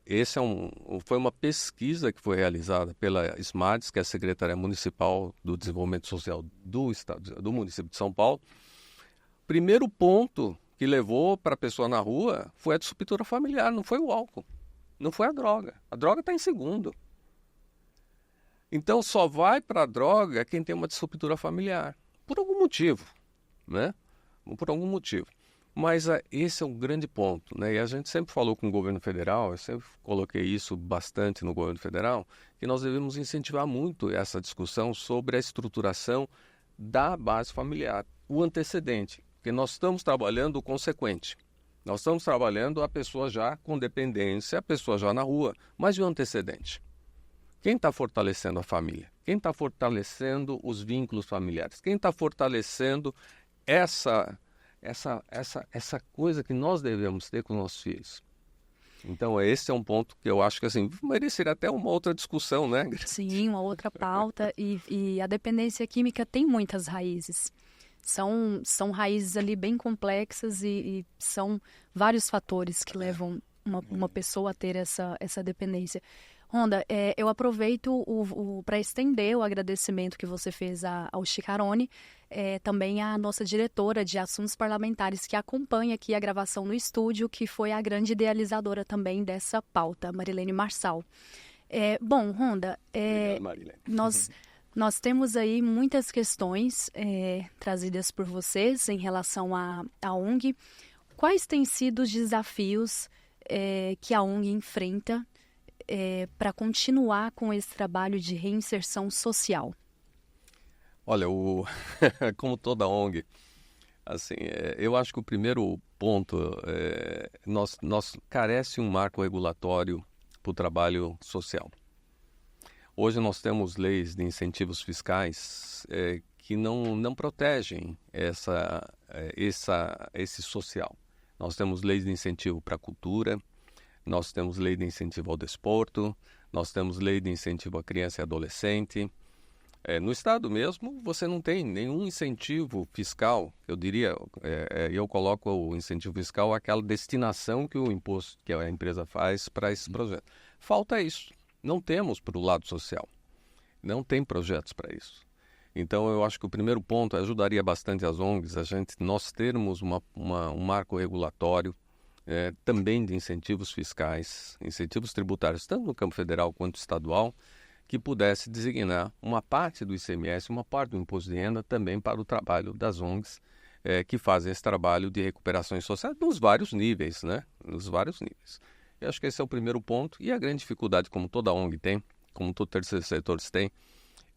foi uma pesquisa que foi realizada pela SMADES, que é a Secretaria Municipal do Desenvolvimento Social do município de São Paulo. Primeiro ponto que levou para a pessoa na rua foi a disruptura familiar, não foi o álcool, não foi a droga. A droga está em segundo. Então só vai para a droga quem tem uma disruptura familiar, por algum motivo, né? Por algum motivo. Mas esse é um grande ponto, né? E a gente sempre falou com o governo federal, eu sempre coloquei isso bastante no governo federal, que nós devemos incentivar muito essa discussão sobre a estruturação da base familiar, o antecedente, porque nós estamos trabalhando o consequente. Nós estamos trabalhando a pessoa já com dependência, a pessoa já na rua, mas e o antecedente? Quem está fortalecendo a família? Quem está fortalecendo os vínculos familiares? Quem está fortalecendo essa coisa que nós devemos ter com nossos filhos? Então, esse é um ponto que eu acho que assim, mereceria até uma outra discussão, né? Sim, uma outra pauta. E a dependência química tem muitas raízes. São raízes ali bem complexas e são vários fatores que levam uma pessoa a ter essa dependência. Honda, eu aproveito para estender o agradecimento que você fez ao Chicarone, também à nossa diretora de assuntos parlamentares que acompanha aqui a gravação no estúdio, que foi a grande idealizadora também dessa pauta, Marilene Marçal. Bom, Honda, Obrigado, Marilene. Nós temos aí muitas questões trazidas por vocês em relação à ONG. Quais têm sido os desafios que a ONG enfrenta para continuar com esse trabalho de reinserção social? Olha, como toda ONG, assim, eu acho que o primeiro ponto, nós carece um marco regulatório para o trabalho social. Hoje nós temos leis de incentivos fiscais que não protegem esse social. Nós temos leis de incentivo para a cultura, nós temos lei de incentivo ao desporto, nós temos lei de incentivo à criança e adolescente. No Estado mesmo, você não tem nenhum incentivo fiscal, eu diria, eu coloco o incentivo fiscal aquela destinação que o imposto, que a empresa faz para esse projeto. Falta isso. Não temos para o lado social. Não tem projetos para isso. Então, eu acho que o primeiro ponto ajudaria bastante as ONGs, nós termos um marco regulatório, também de incentivos fiscais, incentivos tributários, tanto no campo federal quanto estadual, que pudesse designar uma parte do ICMS, uma parte do imposto de renda também para o trabalho das ONGs que fazem esse trabalho de recuperações sociais nos vários níveis, né? Nos vários níveis. Eu acho que esse é o primeiro ponto. E a grande dificuldade, como toda ONG tem, como todo terceiro setor tem,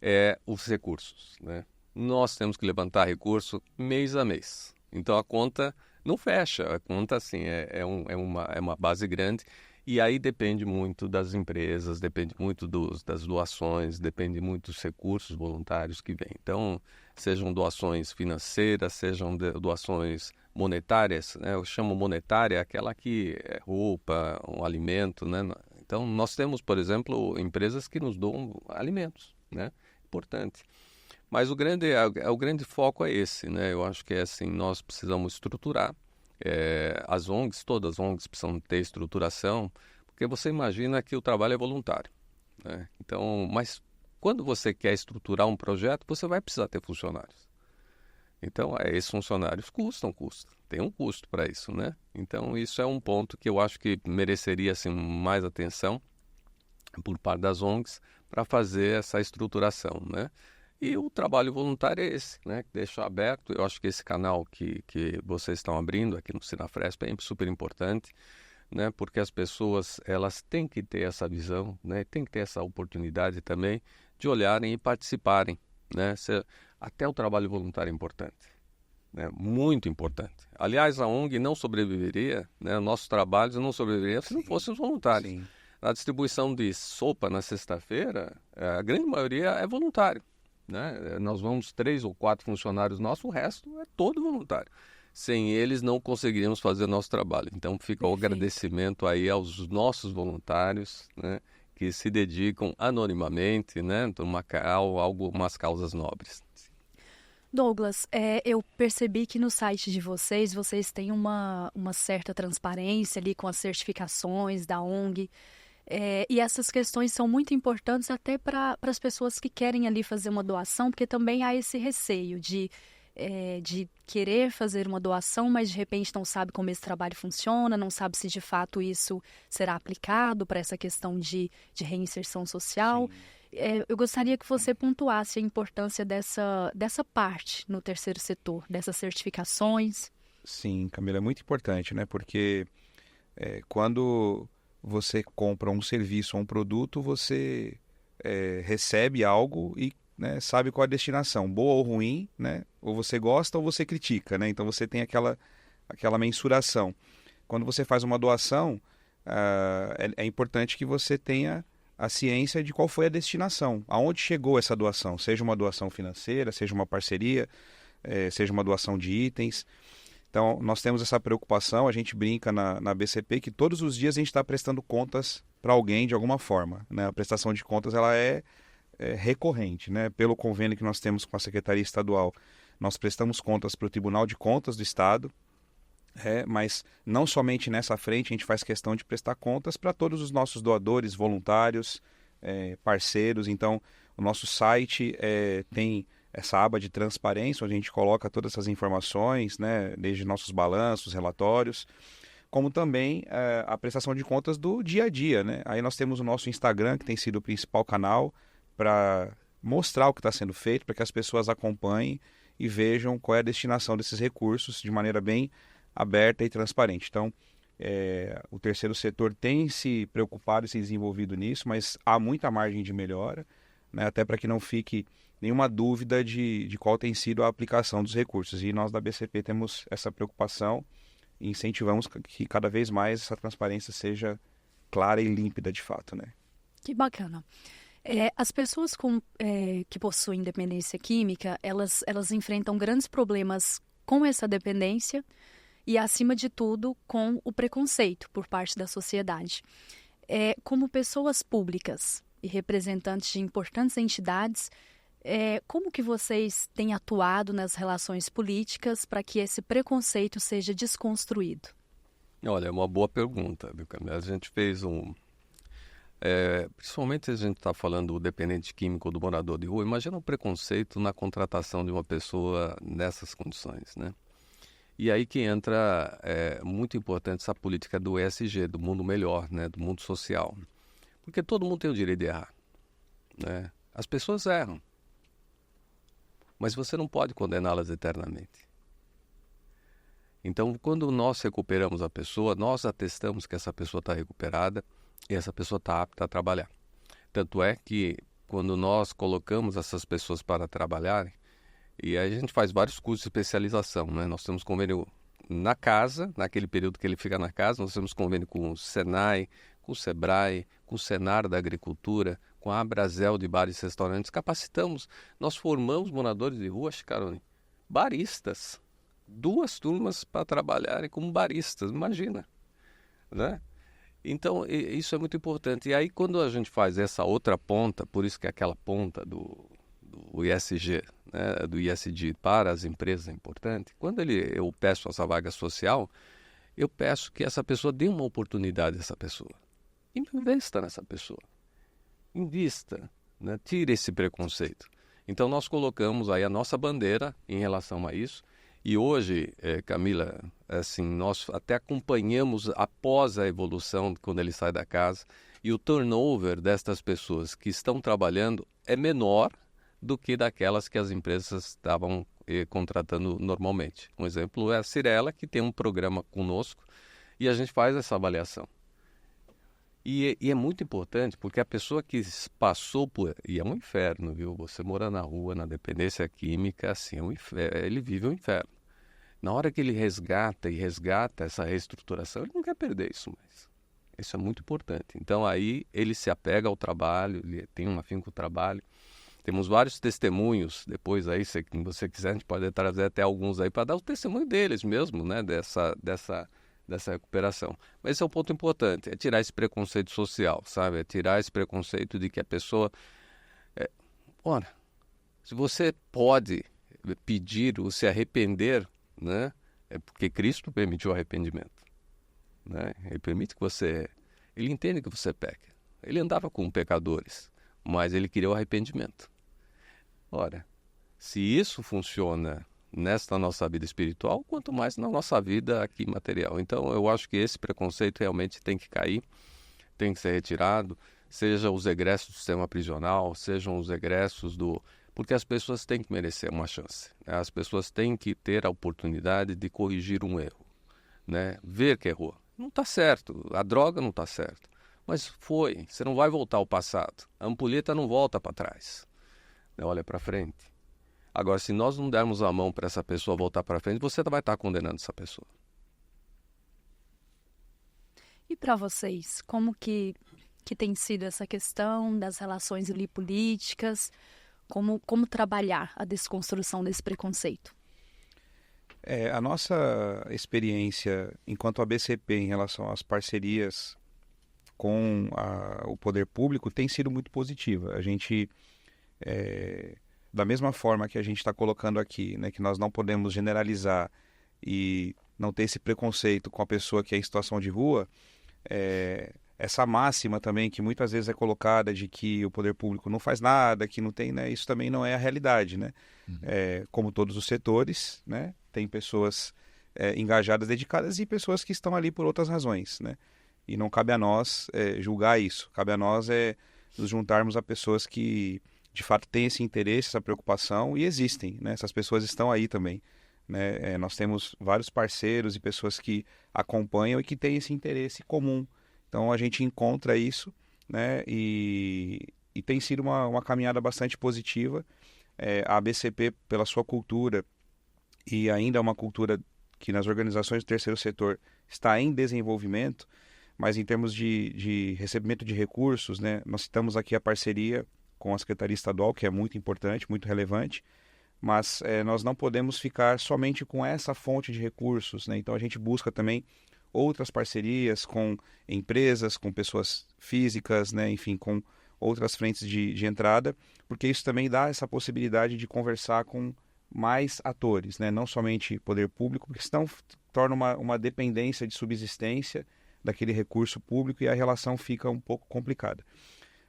é os recursos, né? Nós temos que levantar recurso mês a mês. Então a conta não fecha, a conta assim, é uma base grande. E aí depende muito das empresas, depende muito das doações, depende muito dos recursos voluntários que vêm. Então, sejam doações financeiras, sejam doações monetárias, né? Eu chamo monetária aquela que é roupa, um alimento, né? Então, nós temos, por exemplo, empresas que nos doam alimentos, né? Importante. Mas o grande foco é esse, né? Eu acho que é assim, nós precisamos estruturar. As ONGs, todas as ONGs precisam ter estruturação, porque você imagina que o trabalho é voluntário, né? Então, mas quando você quer estruturar um projeto, você vai precisar ter funcionários. Então, esses funcionários custam, tem um custo para isso, né? Então, isso é um ponto que eu acho que mereceria assim, mais atenção por parte das ONGs para fazer essa estruturação, né? E o trabalho voluntário é esse, né? Deixo aberto. Eu acho que esse canal que vocês estão abrindo aqui no Sinafresp é super importante. né? Porque as pessoas elas têm que ter essa visão, né? Tem que ter essa oportunidade também de olharem e participarem, né? Até o trabalho voluntário é importante, né? Muito importante. Aliás, a ONG não sobreviveria, né? Nossos trabalhos não sobreviveriam se não fossem os voluntários. Sim. A distribuição de sopa na sexta-feira, a grande maioria é voluntário, né? Nós vamos 3 ou 4 funcionários nossos, o resto é todo voluntário. Sem eles não conseguiríamos fazer o nosso trabalho. Então fica o agradecimento aí aos nossos voluntários, né? Que se dedicam anonimamente, né? Algumas causas nobres. Douglas, eu percebi que no site de vocês têm uma certa transparência ali com as certificações da ONG. E essas questões são muito importantes até para as pessoas que querem ali fazer uma doação, porque também há esse receio de querer fazer uma doação, mas de repente não sabe como esse trabalho funciona, não sabe se de fato isso será aplicado para essa questão de reinserção social. Eu gostaria que você pontuasse a importância dessa parte no terceiro setor, dessas certificações. Sim, Camila, é muito importante, né? Porque quando você compra um serviço ou um produto, você recebe algo e, né, sabe qual é a destinação, boa ou ruim, né? Ou você gosta ou você critica, né? Então você tem aquela mensuração. Quando você faz uma doação, é importante que você tenha a ciência de qual foi a destinação, aonde chegou essa doação, seja uma doação financeira, seja uma parceria, seja uma doação de itens. Então, nós temos essa preocupação, a gente brinca na BCP que todos os dias a gente está prestando contas para alguém de alguma forma, né? A prestação de contas ela é recorrente, né? Pelo convênio que nós temos com a Secretaria Estadual, nós prestamos contas para o Tribunal de Contas do Estado, mas não somente nessa frente, a gente faz questão de prestar contas para todos os nossos doadores, voluntários, parceiros. Então, o nosso site tem essa aba de transparência, onde a gente coloca todas essas informações, né, desde nossos balanços, relatórios, como também a prestação de contas do dia a dia, né? Aí nós temos o nosso Instagram, que tem sido o principal canal para mostrar o que está sendo feito, para que as pessoas acompanhem e vejam qual é a destinação desses recursos de maneira bem aberta e transparente. Então, o terceiro setor tem se preocupado e se desenvolvido nisso, mas há muita margem de melhora, né, até para que não fique nenhuma dúvida de qual tem sido a aplicação dos recursos. E nós da BCP temos essa preocupação e incentivamos que cada vez mais essa transparência seja clara e límpida de fato, né? Que bacana. As pessoas que possuem dependência química, elas enfrentam grandes problemas com essa dependência e, acima de tudo, com o preconceito por parte da sociedade. Como pessoas públicas e representantes de importantes entidades, como que vocês têm atuado nas relações políticas para que esse preconceito seja desconstruído? Olha, é uma boa pergunta, viu, Camila? A gente fez principalmente a gente está falando do dependente químico ou do morador de rua, imagina o preconceito na contratação de uma pessoa nessas condições, né? E aí que entra, muito importante essa política do ESG, do mundo melhor, né? Do mundo social. Porque todo mundo tem o direito de errar, né? As pessoas erram, mas você não pode condená-las eternamente. Então, quando nós recuperamos a pessoa, nós atestamos que essa pessoa está recuperada e essa pessoa está apta a trabalhar. Tanto é que, quando nós colocamos essas pessoas para trabalharem, e aí a gente faz vários cursos de especialização, né? Nós temos convênio na casa, naquele período que ele fica na casa, nós temos convênio com o Senai, com o Sebrae, com o Senar da Agricultura, com a Abrazel de bares e restaurantes. Capacitamos, nós formamos moradores de rua, Chicarone, baristas. 2 turmas para trabalharem como baristas, imagina, né? Então, isso é muito importante. E aí, quando a gente faz essa outra ponta, por isso que é aquela ponta do ISG, né, do ISD para as empresas é importante, quando eu peço essa vaga social, eu peço que essa pessoa dê uma oportunidade a essa pessoa. Investa nessa pessoa. Invista, né? Tire esse preconceito. Então, nós colocamos aí a nossa bandeira em relação a isso. E hoje, Camila, assim, nós até acompanhamos após a evolução, quando ele sai da casa, e o turnover destas pessoas que estão trabalhando é menor do que daquelas que as empresas estavam contratando normalmente. Um exemplo é a Cirela, que tem um programa conosco, E a gente faz essa avaliação. E é muito importante porque a pessoa que passou por... E é um inferno, viu? Você mora na rua, na dependência química, assim, é um inferno, ele vive um inferno. Na hora que ele resgata essa reestruturação, ele não quer perder isso mais. Isso é muito importante. Então aí ele se apega ao trabalho, ele tem um afinco com o trabalho. Temos vários testemunhos, depois aí, se você quiser, a gente pode trazer até alguns aí para dar o testemunho deles mesmo, né? Dessa recuperação. Mas esse é um ponto importante, é tirar esse preconceito social, sabe? É tirar esse preconceito de que a pessoa... Ora, se você pode pedir ou se arrepender, né? É porque Cristo permitiu o arrependimento, né? Ele permite que você... Ele entende que você peca. Ele andava com pecadores, mas ele queria o arrependimento. Ora, se isso funciona nesta nossa vida espiritual, quanto mais na nossa vida aqui material. Então, eu acho que esse preconceito realmente tem que cair, tem que ser retirado, seja os egressos do sistema prisional, sejam os egressos do... Porque as pessoas têm que merecer uma chance, né? As pessoas têm que ter a oportunidade de corrigir um erro, né? Ver que errou. Não está certo, a droga não está certa, mas foi, você não vai voltar ao passado, a ampulheta não volta para trás, né? Olha para frente. Agora, se nós não dermos a mão para essa pessoa voltar para frente, você vai estar condenando essa pessoa. E para vocês, como que tem sido essa questão das relações ali políticas? Como trabalhar a desconstrução desse preconceito? A nossa experiência enquanto ABCP em relação às parcerias com o poder público tem sido muito positiva. A gente... da mesma forma que a gente está colocando aqui, né, que nós não podemos generalizar e não ter esse preconceito com a pessoa que é em situação de rua, essa máxima também que muitas vezes é colocada de que o poder público não faz nada, que não tem, né, isso também não é a realidade, né? Como todos os setores, né, tem pessoas engajadas, dedicadas e pessoas que estão ali por outras razões, né? E não cabe a nós julgar isso, cabe a nós nos juntarmos a pessoas que de fato têm esse interesse, essa preocupação e existem, né? Essas pessoas estão aí também, né? Nós temos vários parceiros e pessoas que acompanham e que têm esse interesse comum. Então a gente encontra isso, né? E tem sido uma caminhada bastante positiva. A ABCP, pela sua cultura, e ainda é uma cultura que nas organizações do terceiro setor está em desenvolvimento, mas em termos de recebimento de recursos, né? Nós citamos aqui a parceria com a Secretaria Estadual, que é muito importante, muito relevante, mas nós não podemos ficar somente com essa fonte de recursos, né? Então a gente busca também outras parcerias com empresas, com pessoas físicas, né? Enfim, com outras frentes de entrada, porque isso também dá essa possibilidade de conversar com mais atores, né? Não somente poder público, porque senão torna uma dependência de subsistência daquele recurso público e a relação fica um pouco complicada.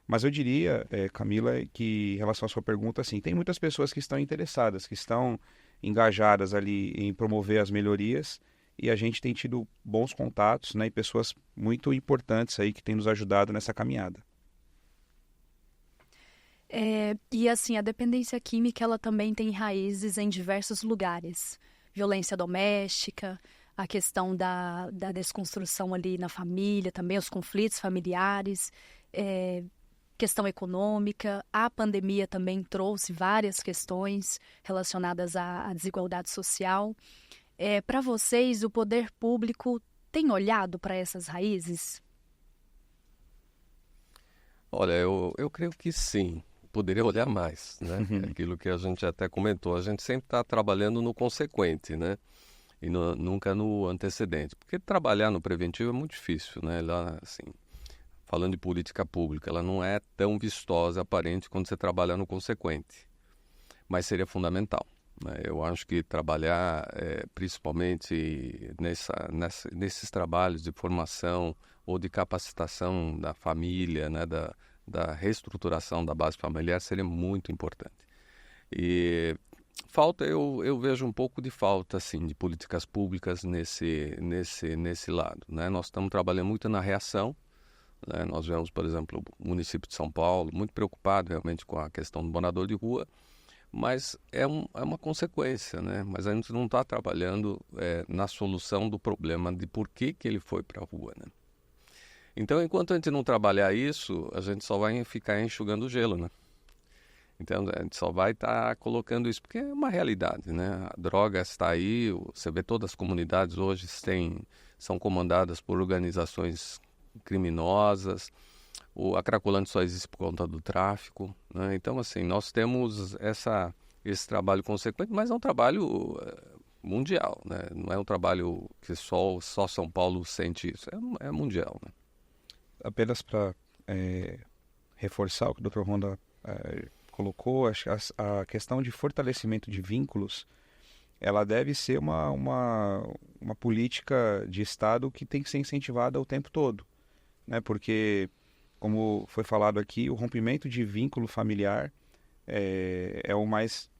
Mas eu diria, Camila, que em relação à sua pergunta, assim, tem muitas pessoas que estão interessadas, que estão engajadas ali em promover as melhorias e a gente tem tido bons contatos, né, e pessoas muito importantes aí que têm nos ajudado nessa caminhada. E assim, a dependência química ela também tem raízes em diversos lugares. Violência doméstica, a questão da desconstrução ali na família, também os conflitos familiares, questão econômica. A pandemia também trouxe várias questões relacionadas à desigualdade social. Para vocês, o poder público tem olhado para essas raízes? Olha, eu creio que sim. Poderia olhar mais, né? Aquilo que a gente até comentou. A gente sempre está trabalhando no consequente, né? E nunca no antecedente. Porque trabalhar no preventivo é muito difícil, né? Lá, assim, falando de política pública, ela não é tão vistosa, aparente, quando você trabalha no consequente. Mas seria fundamental, né? Eu acho que trabalhar, principalmente nesses trabalhos de formação ou de capacitação da família, né? Da reestruturação da base familiar seria muito importante. E eu vejo um pouco de falta, assim, de políticas públicas nesse lado, né? Nós estamos trabalhando muito na reação, né? Nós vemos, por exemplo, o município de São Paulo muito preocupado realmente com a questão do morador de rua, Mas é uma consequência, né? Mas a gente não está trabalhando na solução do problema de por que ele foi para a rua, né? Então, enquanto a gente não trabalhar isso, a gente só vai ficar enxugando gelo, né? Então, a gente só vai estar colocando isso, porque é uma realidade, né? A droga está aí, você vê todas as comunidades hoje são comandadas por organizações criminosas, a Cracolândia só existe por conta do tráfico, né? Então, assim, nós temos esse trabalho consequente, mas é um trabalho mundial, né? Não é um trabalho que só São Paulo sente isso, é mundial, né? Apenas para reforçar o que o Dr. Honda colocou, acho que a questão de fortalecimento de vínculos, ela deve ser uma política de Estado que tem que ser incentivada o tempo todo, né? Porque, como foi falado aqui, o rompimento de vínculo familiar é o mais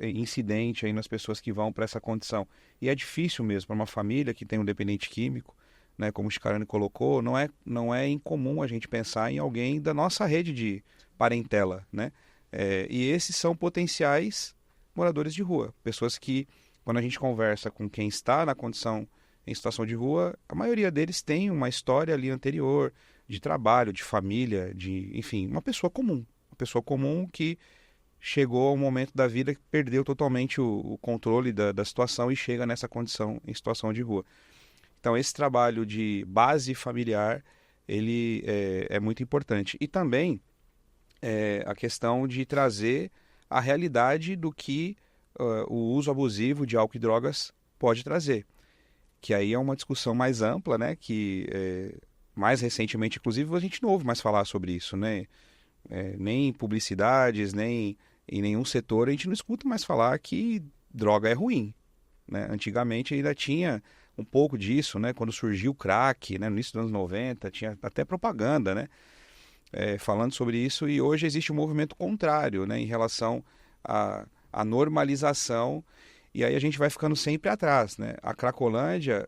incidente aí nas pessoas que vão para essa condição. E é difícil mesmo para uma família que tem um dependente químico, né, como o Chicarani colocou, não é incomum a gente pensar em alguém da nossa rede de parentela, né? E esses são potenciais moradores de rua, pessoas que, quando a gente conversa com quem está em situação de rua, a maioria deles tem uma história ali anterior, de trabalho, de família, enfim, uma pessoa comum que chegou ao momento da vida que perdeu totalmente o controle da situação e chega nessa condição, em situação de rua. Então, esse trabalho de base familiar, ele é muito importante. E também a questão de trazer a realidade do que o uso abusivo de álcool e drogas pode trazer. Que aí é uma discussão mais ampla, né? Que mais recentemente, inclusive, a gente não ouve mais falar sobre isso, né? Nem em publicidades, nem em nenhum setor, a gente não escuta mais falar que droga é ruim, né? Antigamente ainda tinha um pouco disso, né? Quando surgiu o crack, né? No início dos anos 90, tinha até propaganda, né? Falando sobre isso, e hoje existe um movimento contrário, né? Em relação à normalização, e aí a gente vai ficando sempre atrás, né? A Cracolândia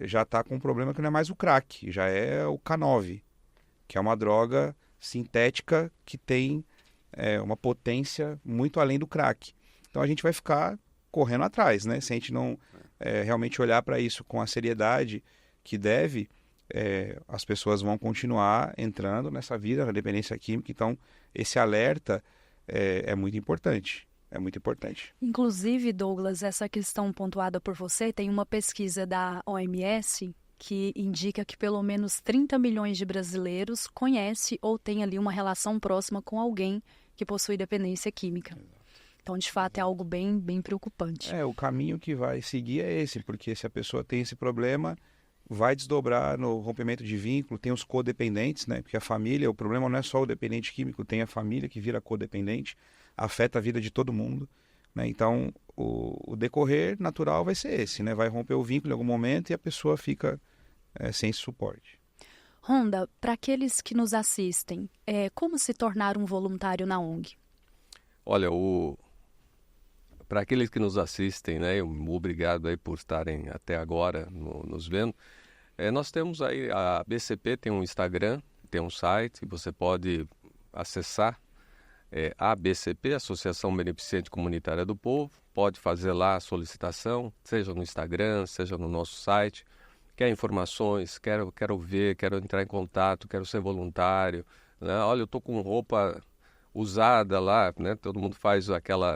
já está com um problema que não é mais o crack, já é o K9, que é uma droga sintética que tem uma potência muito além do crack. Então a gente vai ficar correndo atrás, né? Se a gente não realmente olhar para isso com a seriedade que deve, as pessoas vão continuar entrando nessa vida, na dependência química. Então, esse alerta é muito importante. É muito importante. Inclusive, Douglas, essa questão pontuada por você, tem uma pesquisa da OMS que indica que pelo menos 30 milhões de brasileiros conhecem ou têm ali uma relação próxima com alguém que possui dependência química. Então, de fato, é algo bem, bem preocupante. O caminho que vai seguir é esse, porque se a pessoa tem esse problema, vai desdobrar no rompimento de vínculo, tem os codependentes, né? Porque a família, o problema não é só o dependente químico, tem a família que vira codependente, afeta a vida de todo mundo, né? Então, o decorrer natural vai ser esse, né? Vai romper o vínculo em algum momento e a pessoa fica sem esse suporte. Honda, para aqueles que nos assistem, como se tornar um voluntário na ONG? Olha, para aqueles que nos assistem, né, obrigado aí por estarem até agora nos vendo. Nós temos aí, a BCP tem um Instagram, tem um site, você pode acessar a ABCP, Associação Beneficente Comunitária do Povo, pode fazer lá a solicitação, seja no Instagram, seja no nosso site. Quer informações, quero ver, quero entrar em contato, quero ser voluntário, né? Olha, eu estou com roupa usada lá, né? Todo mundo faz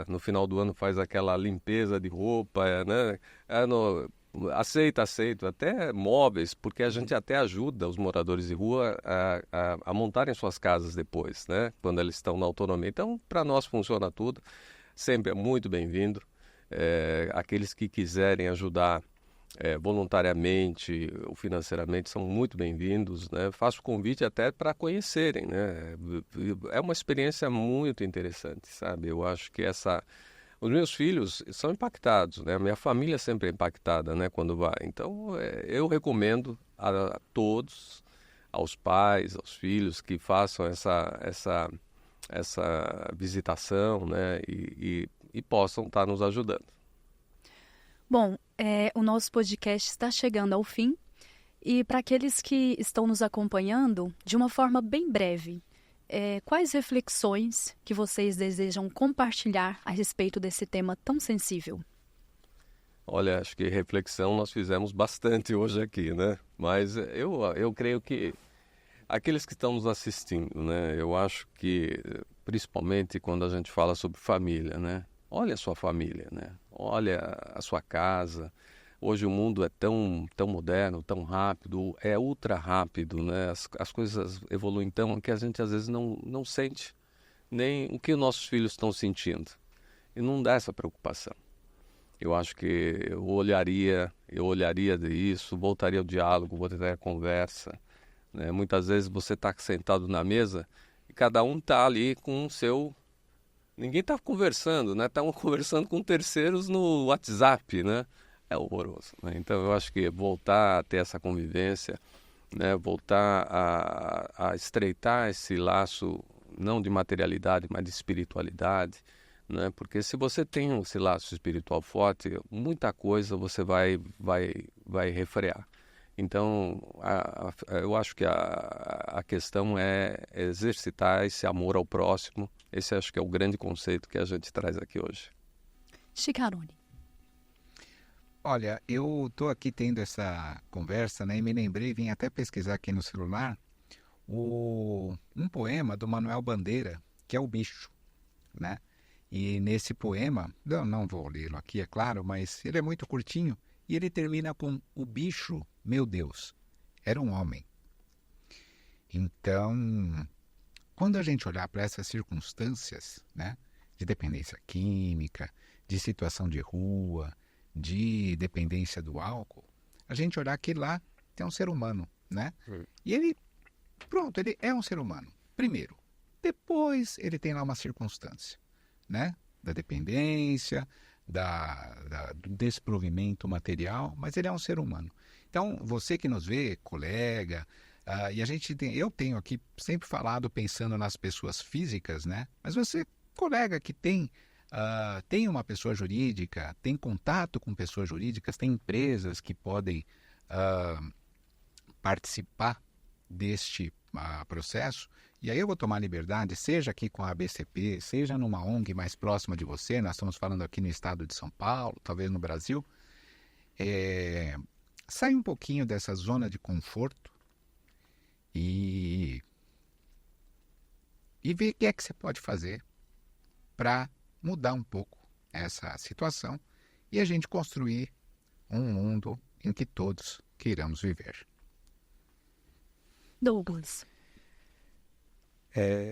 no final do ano faz aquela limpeza de roupa, né? Aceito, até móveis, porque a gente até ajuda os moradores de rua a montarem suas casas depois, né? Quando eles estão na autonomia. Então, para nós funciona tudo, sempre é muito bem-vindo. Aqueles que quiserem ajudar voluntariamente ou financeiramente são muito bem-vindos, né? Faço convite até para conhecerem, né? É uma experiência muito interessante, sabe? Eu acho que os meus filhos são impactados, né? A minha família sempre é impactada, né? Quando vai. Então, eu recomendo a todos, aos pais, aos filhos, que façam essa visitação, né? E possam estar nos ajudando. Bom, o nosso podcast está chegando ao fim e para aqueles que estão nos acompanhando, de uma forma bem breve, quais reflexões que vocês desejam compartilhar a respeito desse tema tão sensível? Olha, acho que reflexão nós fizemos bastante hoje aqui, né? Mas eu creio que aqueles que estão nos assistindo, né? Eu acho que, principalmente quando a gente fala sobre família, né? Olha a sua família, né? Olha a sua casa. Hoje o mundo é tão moderno, tão rápido, é ultra rápido, né? As coisas evoluem tão que a gente às vezes não sente nem o que os nossos filhos estão sentindo. E não dá essa preocupação. Eu acho que eu olharia disso, voltaria ao diálogo, voltaria à conversa, né? Muitas vezes você está sentado na mesa e cada um está ali com o seu... Ninguém está conversando, né? Estão conversando com terceiros no WhatsApp, né? É horroroso, né? Então eu acho que voltar a ter essa convivência, né? Voltar a estreitar esse laço, não de materialidade, mas de espiritualidade, né? Porque se você tem esse laço espiritual forte, muita coisa você vai refrear. Então, eu acho que a questão é exercitar esse amor ao próximo. Esse acho que é o grande conceito que a gente traz aqui hoje. Schicaroni. Olha, eu estou aqui tendo essa conversa, né, e me lembrei, vim até pesquisar aqui no celular, um poema do Manuel Bandeira, que é O Bicho, né? E nesse poema, não vou lê-lo aqui, é claro, mas ele é muito curtinho, e ele termina com: o bicho, meu Deus, era um homem. Então, quando a gente olhar para essas circunstâncias, né, de dependência química, de situação de rua, de dependência do álcool, a gente olhar que lá tem um ser humano, né? E ele é um ser humano, primeiro. Depois ele tem lá uma circunstância, né? Da dependência, do desprovimento material, mas ele é um ser humano. Então, você que nos vê, colega, e eu tenho aqui sempre falado pensando nas pessoas físicas, né? Mas você, colega que tem uma pessoa jurídica, tem contato com pessoas jurídicas, tem empresas que podem participar deste processo, e aí eu vou tomar liberdade, seja aqui com a ABCP, seja numa ONG mais próxima de você, nós estamos falando aqui no estado de São Paulo, talvez no Brasil, sai um pouquinho dessa zona de conforto e ver o que é que você pode fazer para mudar um pouco essa situação e a gente construir um mundo em que todos queiramos viver. Douglas.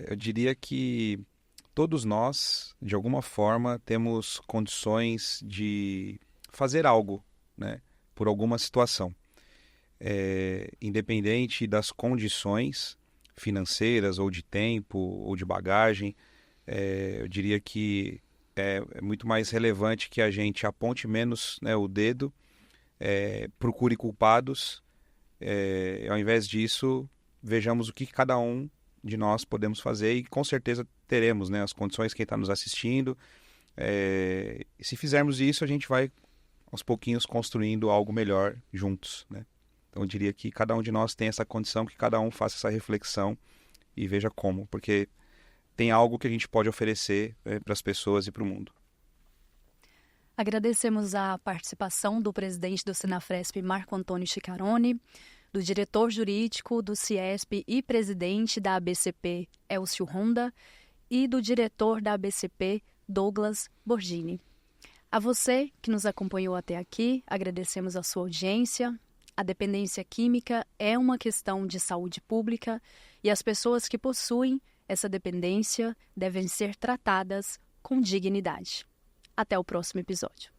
Eu diria que todos nós, de alguma forma, temos condições de fazer algo, né, por alguma situação. Independente das condições financeiras, ou de tempo, ou de bagagem, eu diria que é muito mais relevante que a gente aponte menos, né, o dedo, procure culpados, ao invés disso, vejamos o que cada um de nós podemos fazer e com certeza teremos, né, as condições, quem está nos assistindo. E se fizermos isso, a gente vai aos pouquinhos construindo algo melhor juntos, né? Então eu diria que cada um de nós tem essa condição, que cada um faça essa reflexão e veja como, porque tem algo que a gente pode oferecer para as pessoas e para o mundo. Agradecemos a participação do presidente do Senafresp, Marco Antônio Schicaroni, do diretor jurídico do CIESP e presidente da ABCP, Elcio Honda, e do diretor da ABCP, Douglas Borgini. A você que nos acompanhou até aqui, agradecemos a sua audiência. A dependência química é uma questão de saúde pública e as pessoas que possuem essa dependência devem ser tratadas com dignidade. Até o próximo episódio.